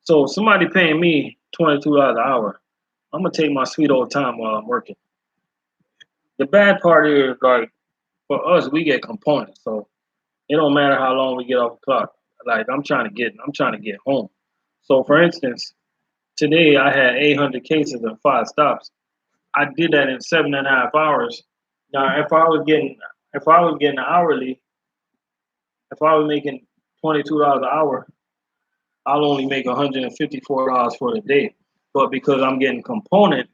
So somebody paying me $22 an hour, I'm gonna take my sweet old time while I'm working. The bad part is like for us, we get components, so it don't matter how long we get off the clock. Like I'm trying to get home. So for instance, today I had 800 cases and 5 stops. I did that in 7.5 hours. Now, if I was getting hourly, if I was making $22 an hour, I'll only make $154 for the day. But because I'm getting component,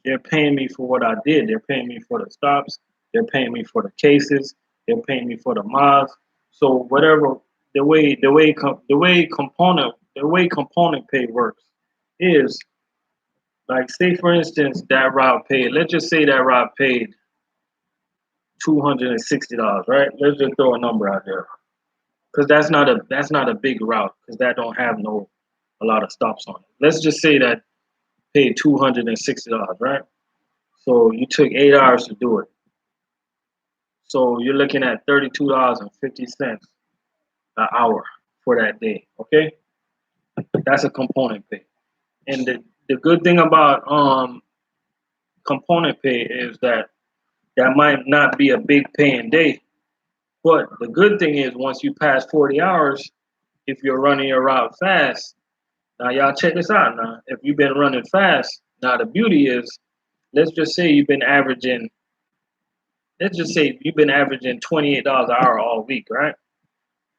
they're paying me for what I did. They're paying me for the stops. They're paying me for the cases. They're paying me for the miles. So whatever the way component pay works is like, say for instance that route paid. Let's just say that route paid $260, right? Let's just throw a number out there because that's not a big route because that don't have a lot of stops on it. Let's just say that paid $260, right? So you took 8 hours to do it. So you're looking at $32.50 an hour for that day. Okay, that's a component pay. And the good thing about component pay is that that might not be a big paying day, but the good thing is once you pass 40 hours, if you're running your route fast, now y'all check this out now. If you've been running fast, now the beauty is, let's just say you've been averaging, let's just say you've been averaging $28 an hour all week, right?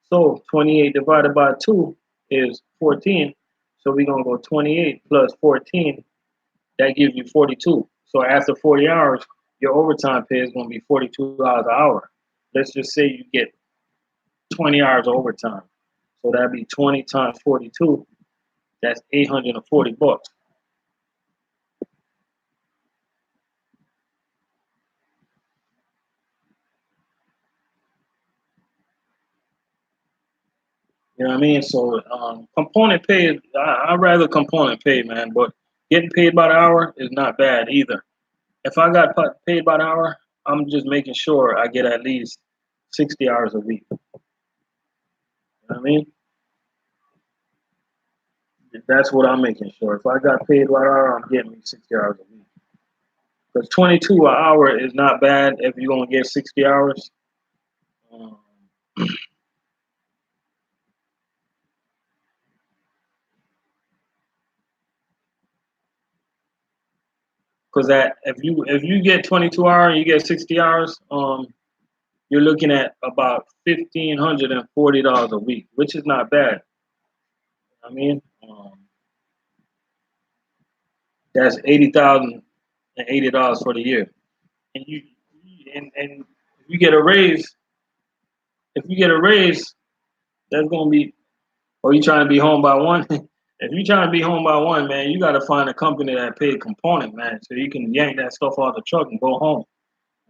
So 28 divided by 2 is 14. So we're gonna go 28 plus 14. That gives you 42. So after 40 hours, your overtime pay is gonna be $42 an hour. Let's just say you get 20 hours of overtime. So that'd be 20 times 42. That's $840. You know what I mean? So component pay, I'd rather component pay, man. But getting paid by the hour is not bad either. If I got paid by the hour, I'm just making sure I get at least 60 hours a week. You know what I mean? That's what I'm making sure. If I got paid by the hour, I'm getting me 60 hours a week. Because 22 an hour is not bad if you're gonna get 60 hours. Um, Because that if you get 22 hours and you get 60 hours, you're looking at about $1,540 a week, which is not bad. I mean, that's $80,080 for the year, and and if you get a raise, if you get a raise, that's gonna be. Or you trying to be home by one? If you trying to be home by one, man, you got to find a company that pay component, man, so you can yank that stuff off the truck and go home.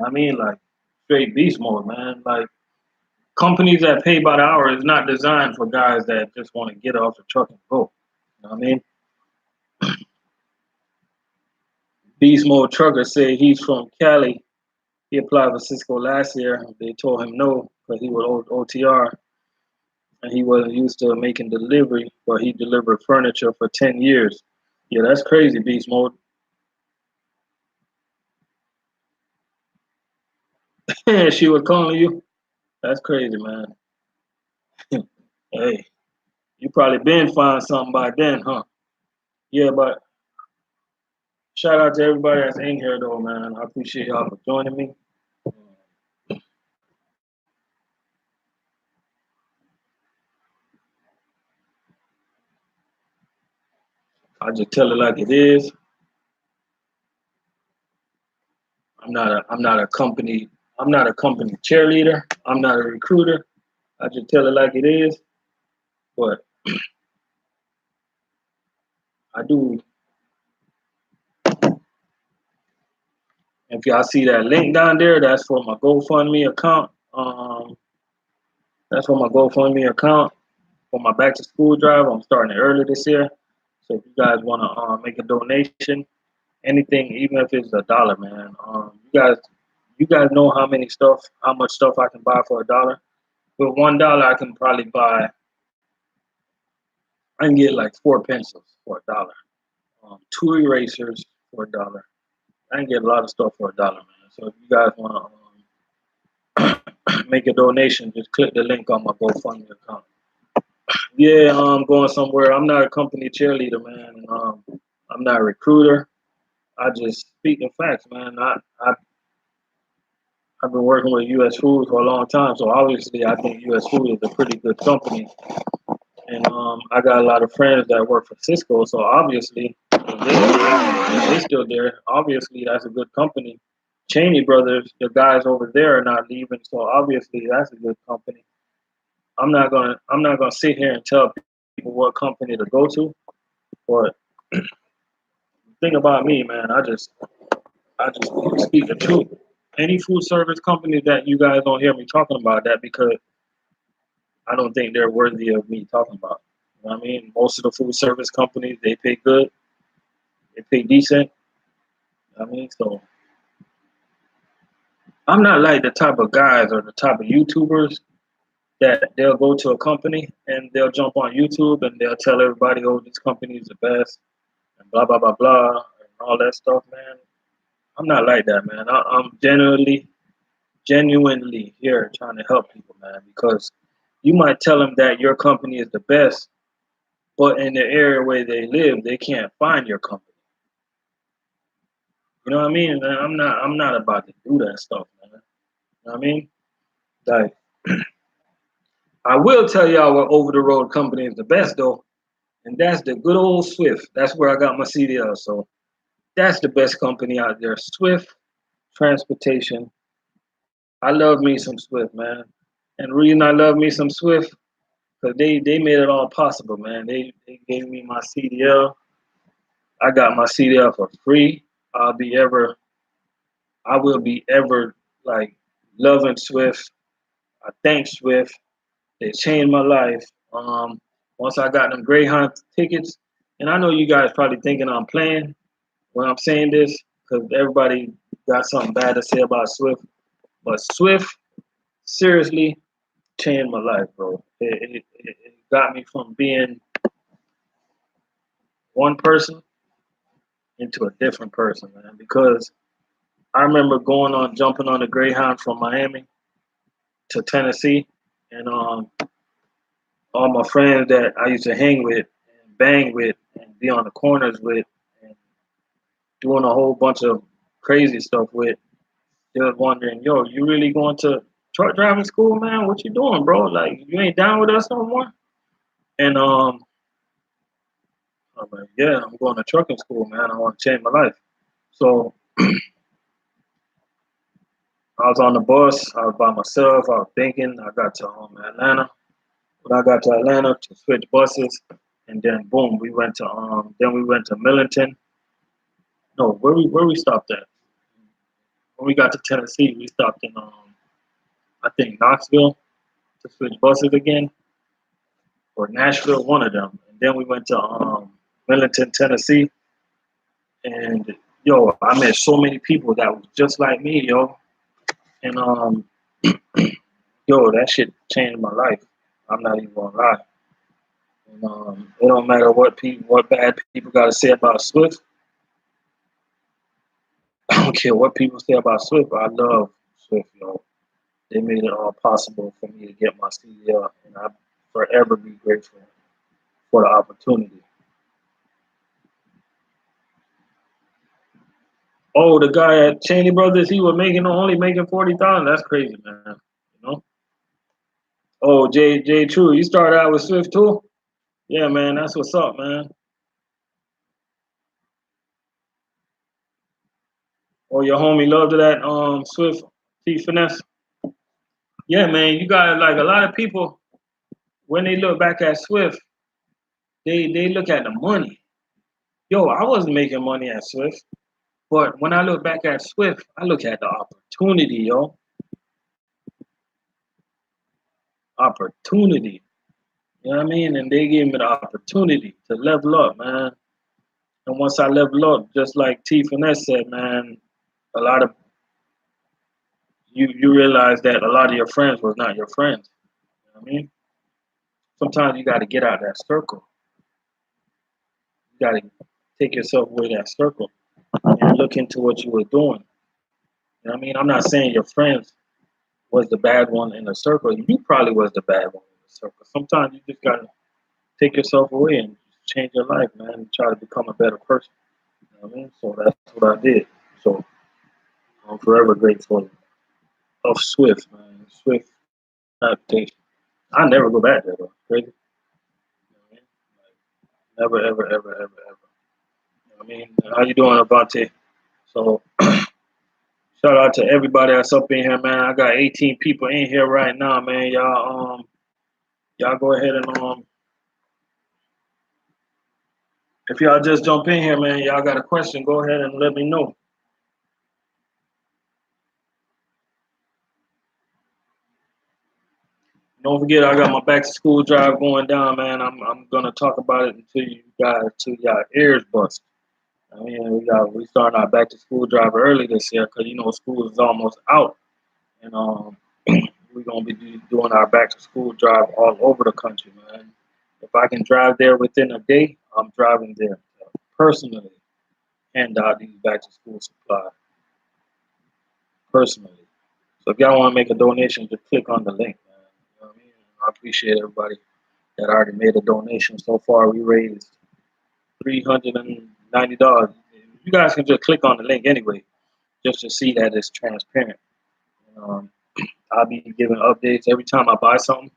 I mean, like straight beast mode, man. Like companies that pay by the hour is not designed for guys that just want to get off the truck and go. You know what I mean? Beast mode trucker said he's from Cali. He applied for Cisco last year. They told him no because he was OTR and he wasn't used to making delivery, but he delivered furniture for 10 years. Yeah, that's crazy, beast mode. Yeah, she was calling you. That's crazy, man. Hey, you probably been find something by then, huh? Yeah, but shout out to everybody that's in here though, man. I appreciate y'all for joining me. I just tell it like it is. I'm not a company cheerleader. I'm not a recruiter. I just tell it like it is. But I do. If y'all see that link down there, that's for my GoFundMe account. That's for my GoFundMe account for my back to school drive. I'm starting it early this year. So if you guys want to make a donation, anything, even if it's $1, man. You guys know how much stuff I can buy for $1. With $1, I can probably buy. I can get like 4 pencils for $1. 2 erasers for $1. I can get a lot of stuff for $1, man. So if you guys want to make a donation, just click the link on my GoFundMe account. Yeah, I'm going somewhere. I'm not a company cheerleader, man. I'm not a recruiter. I just speak the facts, man. I've been working with U.S. Food for a long time, so obviously I think U.S. Food is a pretty good company. And I got a lot of friends that work for Cisco, so obviously they still there. Obviously, that's a good company. Cheney Brothers, the guys over there are not leaving, so obviously that's a good company. I'm not gonna sit here and tell people what company to go to, but the thing about me, man, I just speak the truth. Any food service company that you guys don't hear me talking about that because I don't think they're worthy of me talking about. You know what I mean? Most of the food service companies they pay good, they pay decent. You know what I mean, so I'm not like the type of guys or the type of YouTubers that they'll go to a company and they'll jump on YouTube and they'll tell everybody, oh, this company is the best and blah blah blah blah and all that stuff, man. I'm not like that, man. I'm genuinely here trying to help people, man, because you might tell them that your company is the best, but in the area where they live, they can't find your company. You know what I mean? And I'm not about to do that stuff, man. You know what I mean? Like I will tell y'all what over the road company is the best though, and that's the good old Swift. That's where I got my CDL. So that's the best company out there. Swift Transportation. I love me some Swift, man. And the reason I love me some Swift, because they made it all possible, man. They gave me my CDL. I got my CDL for free. I will be ever like loving Swift. I thank Swift. They changed my life. Once I got them Greyhound tickets, and I know you guys probably thinking I'm playing when I'm saying this because everybody got something bad to say about Swift, but Swift seriously changed my life, bro. It got me from being one person into a different person, man. Because I remember jumping on the Greyhound from Miami to Tennessee, and all my friends that I used to hang with and bang with and be on the corners with and doing a whole bunch of crazy stuff with, they was wondering, yo, you really going to truck driving school, man? What you doing, bro? Like, you ain't down with us no more? And I'm like, yeah, I'm going to trucking school, man. I want to change my life. So I was on the bus. I was by myself. I was thinking. I got to Atlanta. When I got to Atlanta to switch buses, and then boom, we went to Millington. No, where we stopped at? When we got to Tennessee, we stopped in I think Knoxville to switch buses again, or Nashville, one of them. And then we went to Millington, Tennessee, and yo, I met so many people that was just like me, yo. And yo, that shit changed my life. I'm not even gonna lie. And it don't matter what bad people got to say about Swift. I don't care what people say about Swift. I love Swift, yo. They made it all possible for me to get my CDL, and I forever be grateful for the opportunity. Oh, the guy at Cheney Brothers, he was making only making 40,000. That's crazy, man. You know. Oh, J True, you started out with Swift too? Yeah, man. That's what's up, man. Oh, your homie loved that Swift T finesse. Yeah, man. You got like a lot of people when they look back at Swift, they look at the money. Yo, I wasn't making money at Swift, but when I look back at Swift, I look at the opportunity, yo. Opportunity. You know what I mean? And they gave me the opportunity to level up, man. And once I level up, just like T Finesse said, man, a lot of you realize that a lot of your friends was not your friends. You know what I mean? Sometimes you got to get out of that circle. You got to take yourself away that circle and look into what you were doing. You know what I mean? I'm not saying your friends was the bad one in the circle. You probably was the bad one in the circle. Sometimes you just got to take yourself away and change your life, man, and try to become a better person. You know what I mean? So that's what I did. So I'm forever grateful of Swift, man. Swift application. I never go back there though. Crazy. You know what I mean? Like, never, ever, ever, ever, ever. You know what I mean? How you doing, Avante? So shout out to everybody that's up in here, man. I got 18 people in here right now, man. Y'all go ahead and if y'all just jump in here, man, y'all got a question, go ahead and let me know. Don't forget, I got my back to school drive going down, man. I'm gonna talk about it until you guys, till y'all ears bust. I mean, we starting our back to school drive early this year because you know school is almost out, and we're gonna be doing our back to school drive all over the country, man. If I can drive there within a day, I'm driving there personally, hand out these back to school supplies personally. So if y'all want to make a donation, just click on the link, man. You know what I mean? I appreciate everybody that already made a donation. So far, we raised $390. You guys can just click on the link anyway, just to see that it's transparent. And, I'll be giving updates every time I buy something.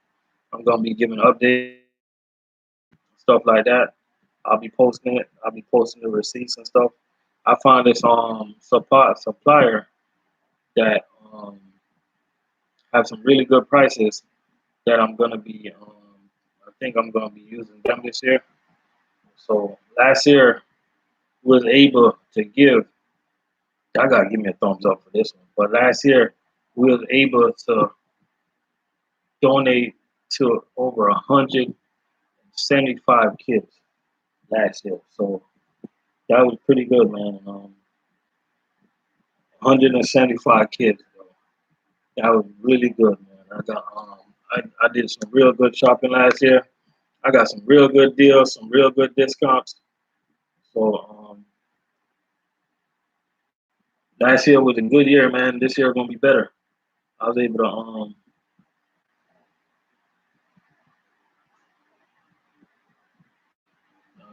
I'm gonna be giving updates, stuff like that. I'll be posting it. I'll be posting the receipts and stuff. I found this supplier that have some really good prices that I'm gonna be. I think I'm gonna be using them this year. So last year was able to give. I gotta give me a thumbs up for this one. But last year we was able to donate to over 175 kids last year. So that was pretty good, man. 175 kids. So that was really good, man. I did some real good shopping last year. I got some real good deals, some real good discounts. So last year was a good year, man. This year gonna be better. I was able to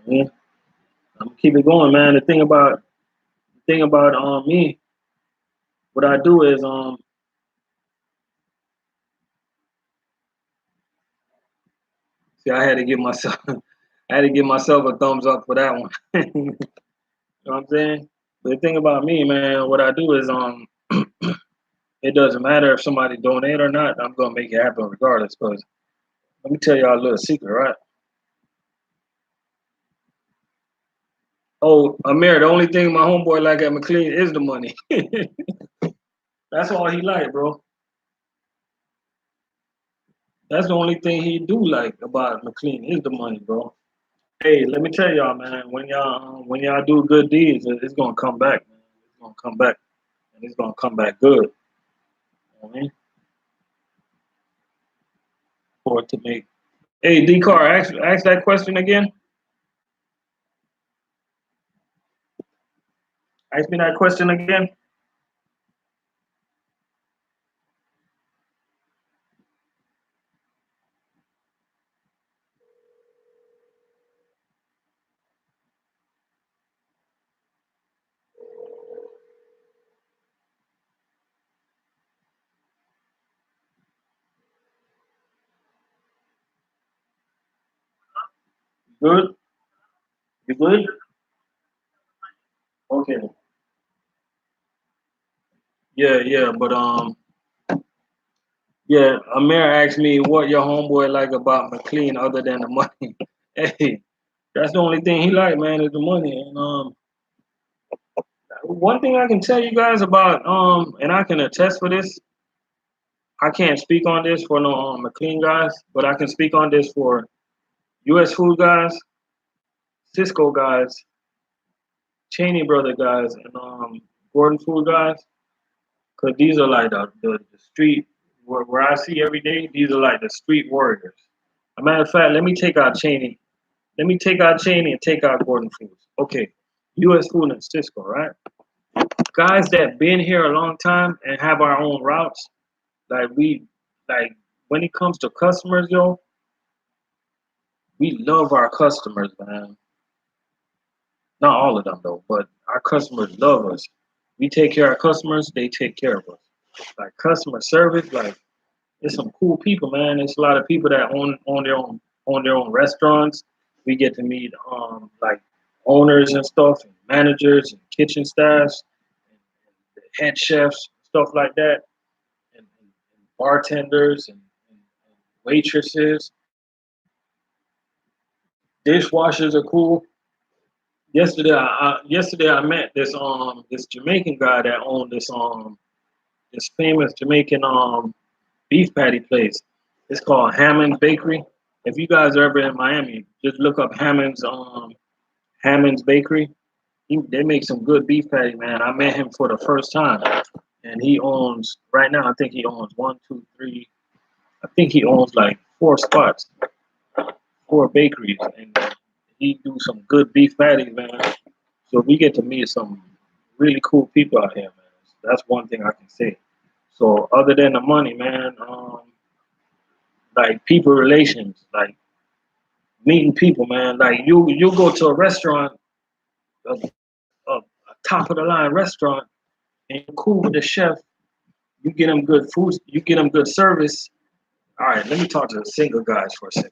yeah, I'm gonna keep it going, man. The thing about me, what I do is see, I had to give myself I had to give myself a thumbs up for that one. You know what I'm saying? But the thing about me, man, what I do is it doesn't matter if somebody donate or not. I'm gonna make it happen regardless. Cause let me tell y'all a little secret, right? Oh, Amir, the only thing my homeboy like at McLean is the money. That's all he like, bro. That's the only thing he do like about McLean is the money, bro. Hey, let me tell y'all, man. When y'all do good deeds, it's gonna come back, man. It's gonna come back, and it's gonna come back good. You know what I mean? For it to make. Hey, D Car, ask that question again. Ask me that question again. Good? You good? Okay. Yeah, yeah, but yeah, Amir asked me what your homeboy like about McLean other than the money. Hey, that's the only thing he like, man, is the money. And one thing I can tell you guys about, and I can attest for this. I can't speak on this for no McLean guys, but I can speak on this for U.S. Food guys, Cisco guys, Cheney brother guys, and Gordon Food guys. Cause these are like the street where I see every day. These are like the street warriors. A matter of fact, let me take out Cheney. Let me take out Cheney and take out Gordon Foods. Okay, U.S. Food and Cisco, right? Guys that been here a long time and have our own routes. Like we, like when it comes to customers, yo, we love our customers, man. Not all of them though, but our customers love us. We take care of our customers, they take care of us. Like customer service, like there's some cool people, man. There's a lot of people that own their own restaurants. We get to meet like owners and stuff, and managers and kitchen staffs, and head chefs, stuff like that, and bartenders and waitresses. Dishwashers are cool. Yesterday I met this Jamaican guy that owned this famous Jamaican beef patty place. It's called Hammond's Bakery. If you guys are ever in Miami, just look up Hammond's Bakery. They make some good beef patty, man. I met him for the first time, and he owns right now. I think he owns one, two, three. I think he owns like four spots, four bakeries, and he do some good beef patties, man. So we get to meet some really cool people out here, man. That's one thing I can say. So other than the money, man, like people relations, like meeting people, man. Like you go to a restaurant, a top of the line restaurant, and you're cool with the chef. You get them good food, you get them good service. All right, let me talk to the single guys for a second.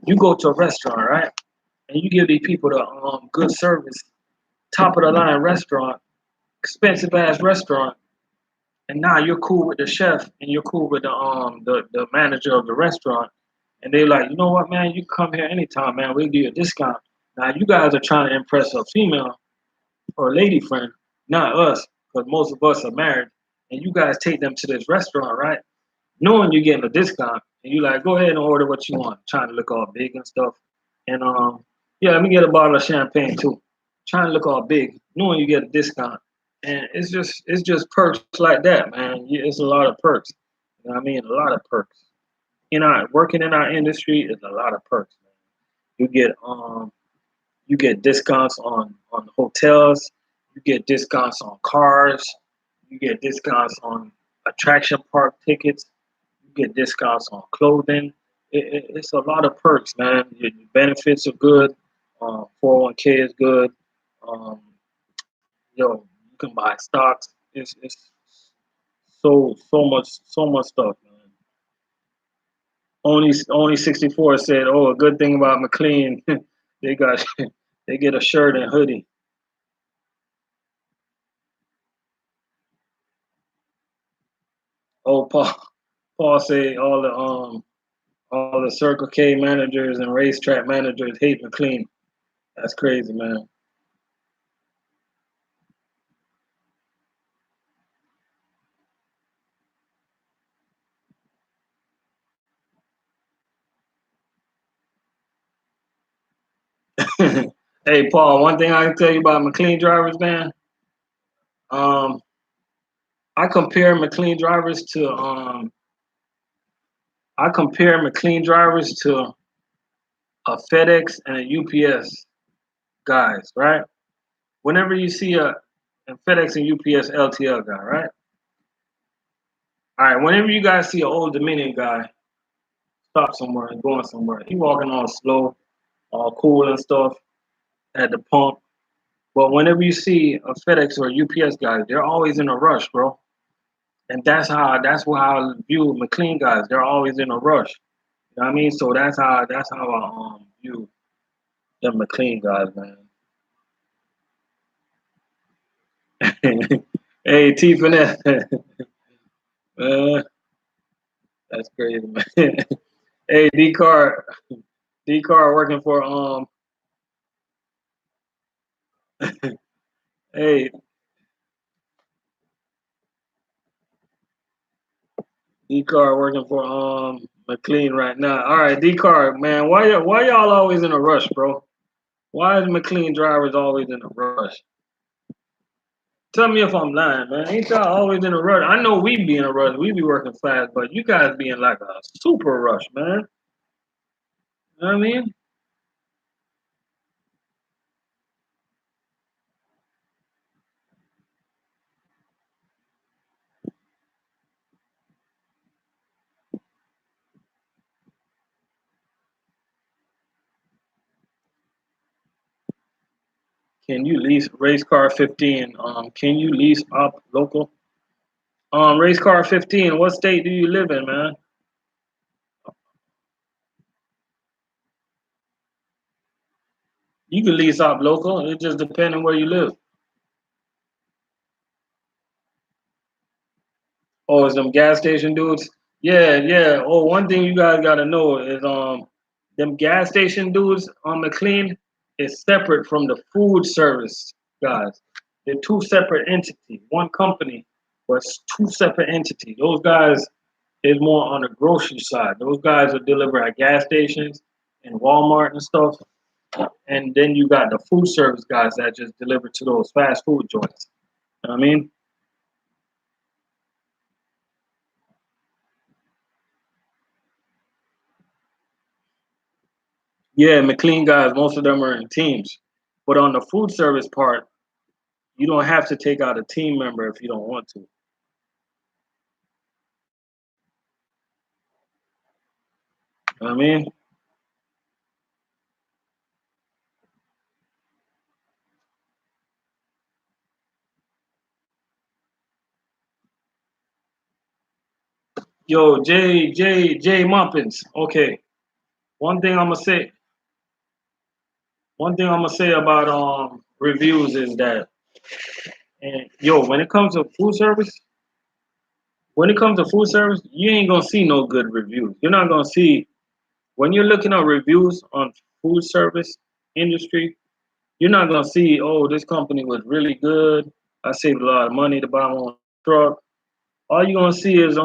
You go to a restaurant, right, and you give these people the good service, top of the line restaurant, expensive ass restaurant, and now you're cool with the chef and you're cool with the manager of the restaurant, and they're like, you know what, man, you come here anytime, man. We'll give you a discount. Now you guys are trying to impress a female or a lady friend, not us, because most of us are married, and you guys take them to this restaurant, right? Knowing you're getting a discount, and you like, go ahead and order what you want, trying to look all big and stuff. And yeah, let me get a bottle of champagne too. Trying to look all big, knowing you get a discount, and it's just perks like that, man. It's a lot of perks. You know what I mean? A lot of perks. In our working in our industry is a lot of perks, man. You get you get discounts on hotels, you get discounts on cars, you get discounts on attraction park tickets, you get discounts on clothing. It's a lot of perks, man. Your benefits are good. 401k is good. Um, you can buy stocks. It's so much stuff, man. Only 64 said, "Oh, a good thing about McLean, they got they get a shirt and hoodie." Oh, Paul say all the Circle K managers and racetrack managers hate McLean. That's crazy, man. Hey, Paul, one thing I can tell you about McLean drivers, man. Um, I compare McLean drivers to I compare McLean drivers to a FedEx and a UPS guys, right? Whenever you see a FedEx and UPS LTL guy, right? All right, whenever you guys see an old Dominion guy stop somewhere and going somewhere, he walking all slow, all cool and stuff at the pump. But whenever you see a FedEx or a UPS guy, they're always in a rush, bro. And that's how I view McLean guys. They're always in a rush. You know what I mean? So that's how I view. Them McLean guys, man. Hey, T Finesse. uh, that's crazy, man. Hey, D Car working for hey, D Car working for McLean right now. All right, D Car, man, why y'all always in a rush, bro? Why is McLean drivers always in a rush? Tell me if I'm lying, man. Ain't y'all always in a rush? I know we be in a rush. We be working fast, but you guys be in like a super rush, man. You know what I mean? Can you lease race car 15? Can you lease up local? Race car 15. What state do you live in, man? You can lease up local. It just depends on where you live. Oh, it's them gas station dudes. Yeah, yeah. Oh, one thing you guys gotta know is them gas station dudes on McLean is separate from the food service guys. They're two separate entities. One company, but it's two separate entities. Those guys is more on the grocery side. Those guys will deliver at gas stations and Walmart and stuff. And then you got the food service guys that just deliver to those fast food joints. You know what I mean? Yeah, McLean guys, most of them are in teams. But on the food service part, you don't have to take out a team member if you don't want to. You know what I mean? Yo, J Mumpins. Okay. One thing I'm gonna say one thing I'm gonna say about reviews is that and yo, when it comes to food service, you ain't gonna see no good reviews. You're not gonna see when you're looking at reviews on food service industry, you're not gonna see, oh, this company was really good. I saved a lot of money to buy my own truck. All you're gonna see is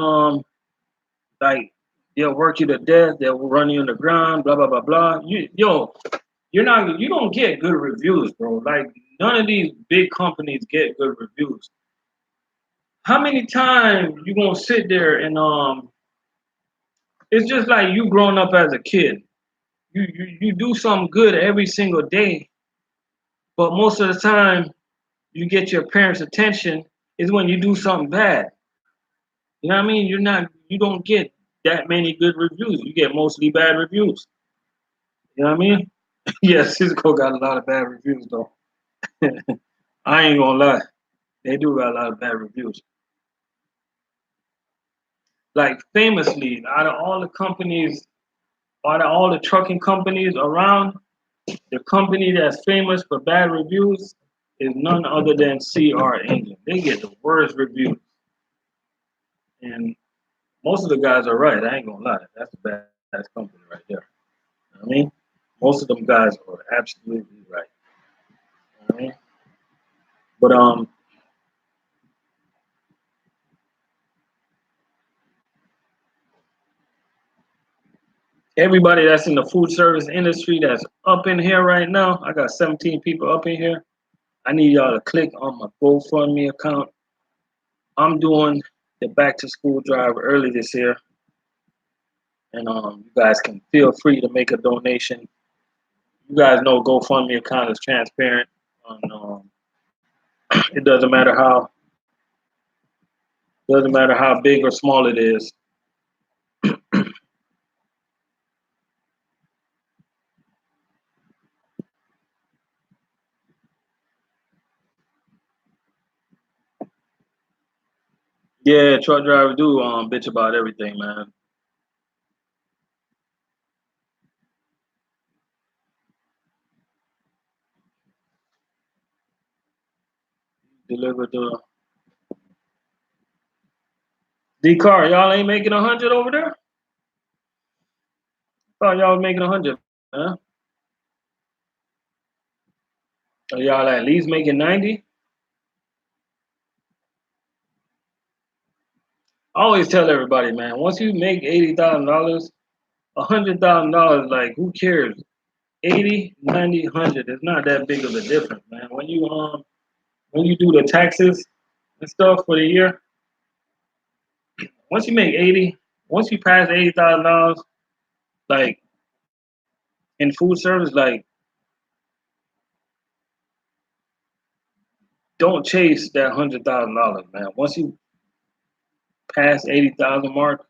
like they'll work you to death, they'll run you on the ground, blah blah blah blah. You don't get good reviews, bro. Like none of these big companies get good reviews. How many times you gonna sit there and it's just like you growing up as a kid. You do something good every single day, but most of the time you get your parents' attention is when you do something bad. You know what I mean? You don't get that many good reviews. You get mostly bad reviews. You know what I mean? Yeah, Cisco got a lot of bad reviews though. I ain't gonna lie. They do got a lot of bad reviews. Like famously, out of all the trucking companies around, the company that's famous for bad reviews is none other than CR Engine. They get the worst reviews. And most of the guys are right. I ain't gonna lie. That's a bad ass company right there. You know what I mean? Most of them guys are absolutely right. You know what I mean? But everybody that's in the food service industry that's up in here right now, I got 17 people up in here. I need y'all to click on my GoFundMe account. I'm doing the back to school drive early this year, and you guys can feel free to make a donation. You guys know GoFundMe account is transparent. And, it doesn't matter how big or small it is. Yeah, truck drivers do bitch about everything, man. deliver the D car. Y'all ain't making 100 over there? Thought y'all was making 100, huh? Are y'all at least making 90? I always tell everybody, man, once you make $80,000, $100,000, like who cares? 80, 90, 100. It's not that big of a difference, man. When you do the taxes and stuff for the year, once you make 80, once you pass $80,000, like in food service, like don't chase that $100,000, man. Once you pass 80,000 mark,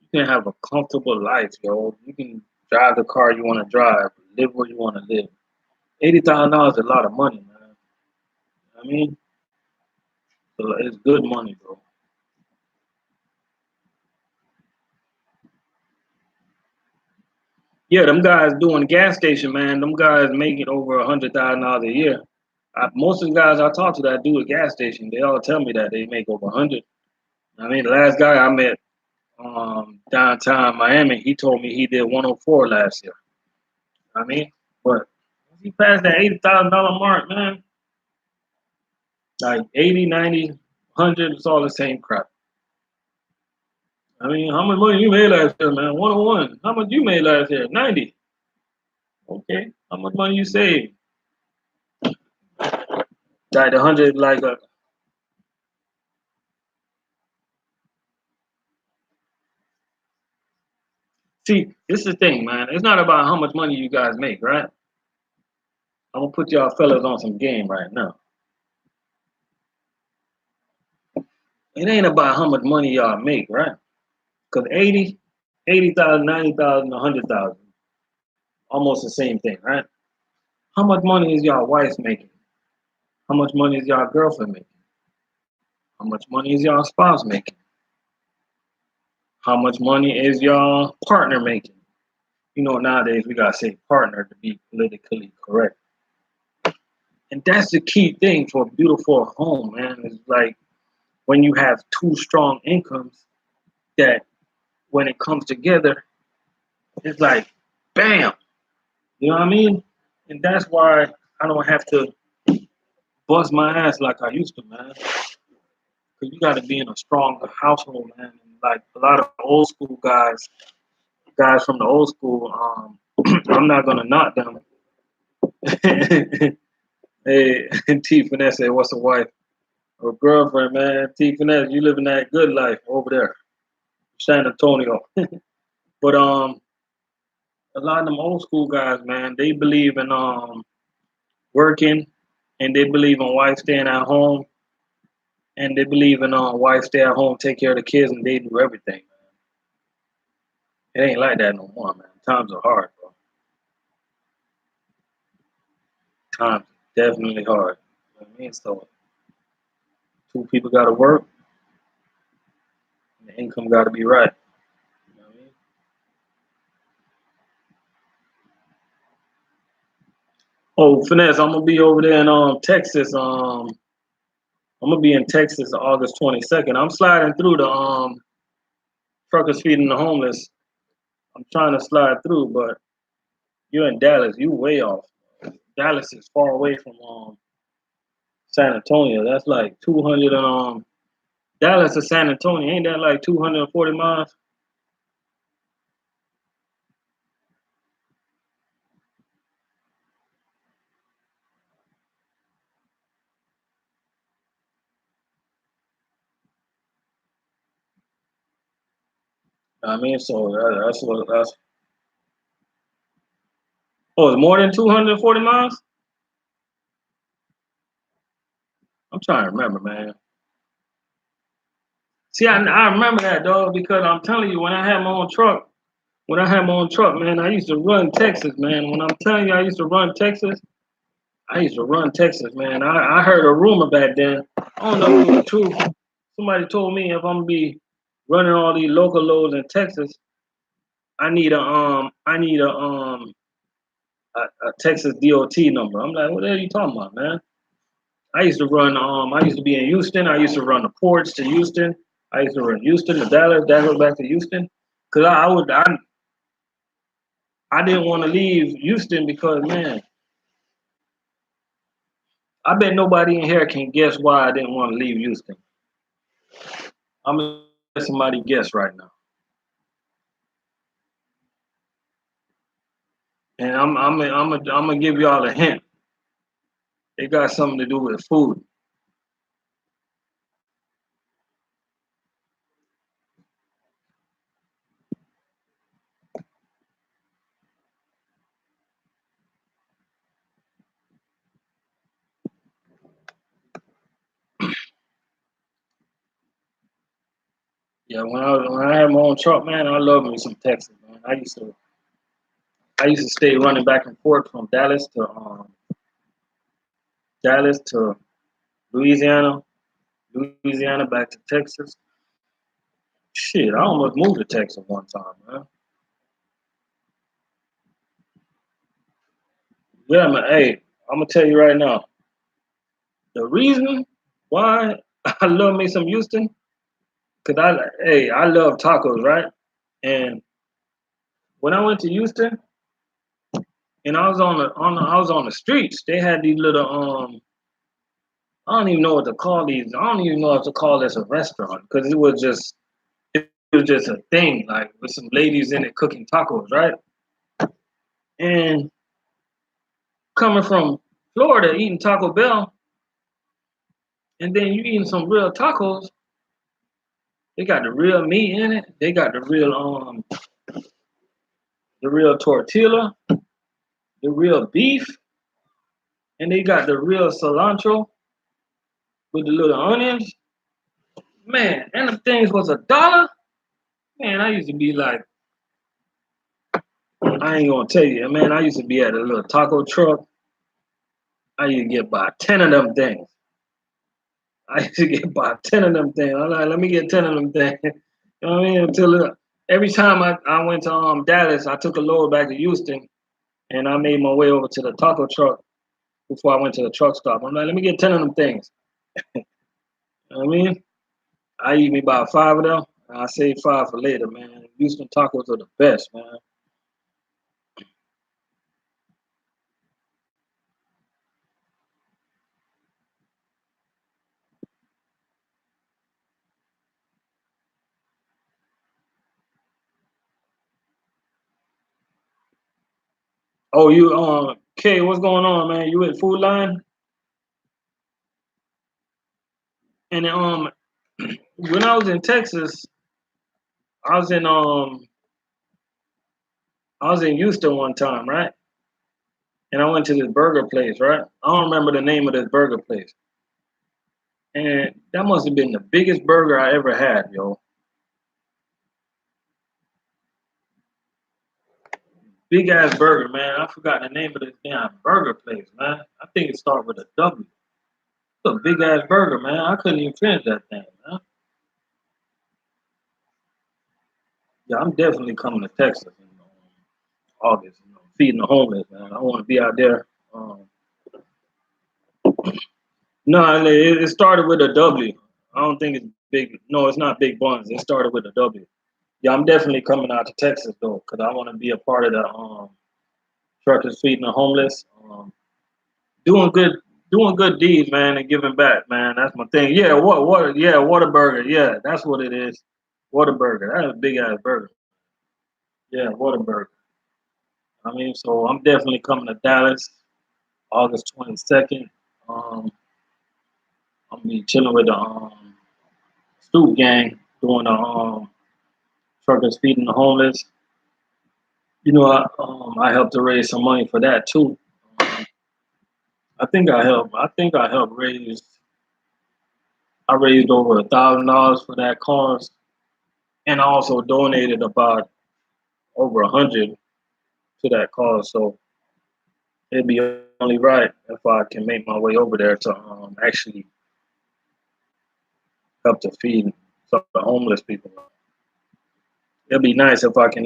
you can have a comfortable life, yo. You can drive the car you want to drive, live where you want to live. $80,000 is a lot of money, man. I mean, so it's good money, bro. Yeah, them guys doing gas station, man. Them guys making over $100,000 a year. Most of the guys I talk to that do a gas station, they all tell me that they make over 100. I mean, the last guy I met downtown Miami, he told me he did 104 last year. I mean, but once he passed that $80,000 mark, man, like 80, 90, 100, it's all the same crap. I mean, how much money you made last year, man? 101. How much you made last year? 90. Okay. How much money you saved? Like 100, like a. See, this is the thing, man. It's not about how much money you guys make, right? I'm gonna put y'all fellas on some game right now. It ain't about how much money y'all make, right? Because 80,000, 90,000, 100,000, almost the same thing, right? How much money is y'all wife making? How much money is y'all girlfriend making? How much money is y'all spouse making? How much money is y'all partner making? You know, nowadays we gotta say partner to be politically correct. And that's the key thing for a beautiful home, man. It's like when you have two strong incomes that when it comes together, it's like bam. You know what I mean? And that's why I don't have to bust my ass like I used to, man. Cause you gotta be in a strong household, man. And like a lot of old school guys from the old school, I'm not gonna knock them. Hey, T Finesse said, "What's a wife or girlfriend, man?" T Finesse, you living that good life over there, San Antonio. But a lot of them old school guys, man, they believe in working, and they believe in wife staying at home, and they believe in wife stay at home, take care of the kids, and they do everything. It ain't like that no more, man. Times are hard, bro. Times are definitely hard. You know what I mean? So two people got to work, and the income got to be right. You know what I mean? Oh, finesse! I'm gonna be over there in Texas. I'm gonna be in Texas August 22nd. I'm sliding through the truckers feeding the homeless. I'm trying to slide through, but you're in Dallas. You way off. Dallas is far away from San Antonio. That's like 200 Dallas to San Antonio. Ain't that like 240 miles? I mean, so that's what that's. Oh, it's more than 240 miles. I'm trying to remember, man. See, I remember that dog because I'm telling you, when I had my own truck, man, I used to run Texas, man. When I'm telling you, I used to run Texas. I used to run Texas, man. I heard a rumor back then. I don't know if it was true. Somebody told me if I'm gonna be running all these local loads in Texas, I need a Texas DOT number. I'm like, what the hell are you talking about, man? I used to run. I used to be in Houston. I used to run the ports to Houston. I used to run Houston to Dallas, Dallas back to Houston. Cause I didn't want to leave Houston because man, I bet nobody in here can guess why I didn't want to leave Houston. I'm gonna let somebody guess right now, and I'm gonna give y'all a hint. It got something to do with food. Yeah, when I had my own truck, man, I love me some Texas, man. I used to stay running back and forth from Dallas to Louisiana, Louisiana back to Texas. Shit, I almost moved to Texas one time, man. Yeah, man. Hey, I'm gonna tell you right now, the reason why I love me some Houston, cause I love tacos, right? And when I went to Houston and I was I was on the streets, they had these little I don't even know what to call these. I don't even know if to call this a restaurant because it was just a thing like with some ladies in it cooking tacos, right? And coming from Florida eating Taco Bell and then you eating some real tacos, they got the real meat in it. They got the real tortilla, the real beef, and they got the real cilantro with the little onions. Man, and the things was $1. Man, I used to be like, I ain't gonna tell you, man. I used to be at a little taco truck. I used to get about 10 of them things. I used to get about 10 of them things. I'm like, let me get 10 of them things. You know what I mean? Every time I went to Dallas, I took a load back to Houston and I made my way over to the taco truck before I went to the truck stop. I'm like, let me get 10 of them things. You know what I mean? I eat me about 5 of them. And I save 5 for later, man. Houston tacos are the best, man. Oh, you Kay, what's going on, man? You at Food Line? And when I was in Texas, I was in um I was in Houston one time, right? And I went to this burger place, right? I don't remember the name of this burger place. And that must have been the biggest burger I ever had, yo. Big ass burger, man. I forgot the name of this damn burger place, man. I think it started with a W. It's a big ass burger, man. I couldn't even finish that thing, man. Yeah, I'm definitely coming to Texas in August, feeding the homeless, man. I want to be out there. No, it started with a W. I don't think it's big. No, it's not Big Buns. It started with a W. Yeah, I'm definitely coming out to Texas though, cause I want to be a part of the truckers feeding the homeless. Doing good, doing good deeds, man, and giving back, man. That's my thing. Yeah, yeah, Whataburger. Yeah, that's what it is. Whataburger. That's a big ass burger. Yeah, Whataburger. I mean, so I'm definitely coming to Dallas August 22nd. Um, I'm gonna be chilling with the Stoop Gang doing the truckers feeding the homeless. I helped to raise some money for that too. Um, I think I helped raise. I raised over $1,000 for that cause, and I also donated about over 100 to that cause. So it'd be only right if I can make my way over there to actually help to feed some of the homeless people. It'd be nice if I can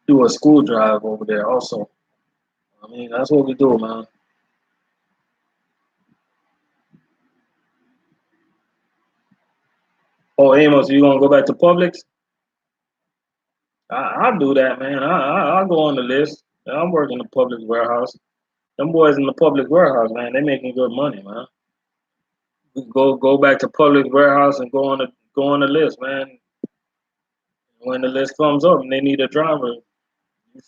do a school drive over there also. I mean, that's what we do, man. Oh, Amos, you gonna go back to Publix? I'll do that, man. I'll go on the list. I'm working the Publix warehouse. Them boys in the Publix warehouse, man, they making good money, man. Go back to Publix warehouse and go on the list, man. When the list comes up and they need a driver, you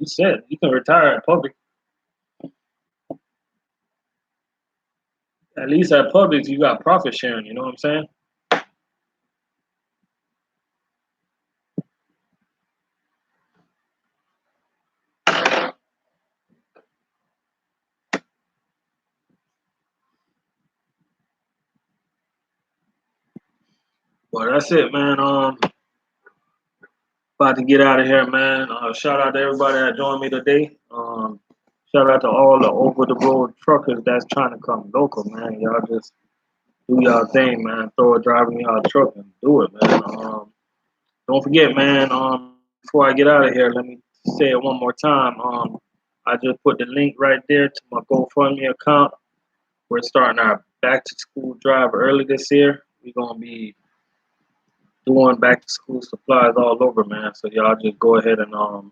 said you can retire at Publix. At least at Publix you got profit sharing, you know what I'm saying? But that's it, man. About to get out of here, man. Shout out to everybody that joined me today. Shout out to all the over the road truckers that's trying to come local, man. Y'all just do y'all thing, man. Throw a driver in y'all truck and do it, man. Don't forget, man. Before I get out of here, let me say it one more time. I just put the link right there to my GoFundMe account. We're starting our back to school drive early this year. We're gonna be doing back to school supplies all over, man. So y'all just go ahead and y'all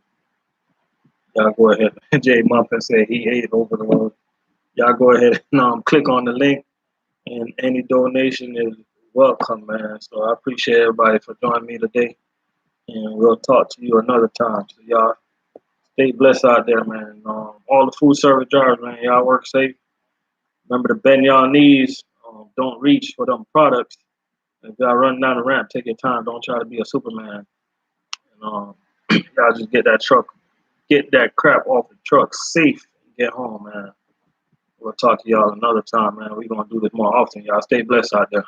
go ahead. Jay Muffin said he ate over the road. Y'all go ahead and click on the link, and any donation is welcome, man. So I appreciate everybody for joining me today, and we'll talk to you another time. So y'all stay blessed out there, man. All the food service drivers, man, y'all work safe. Remember to bend y'all knees. Don't reach for them products. If y'all running down the ramp, take your time. Don't try to be a Superman. And y'all just get that crap off the truck safe and get home, man. We'll talk to y'all another time, man. We're gonna do this more often. Y'all stay blessed out there.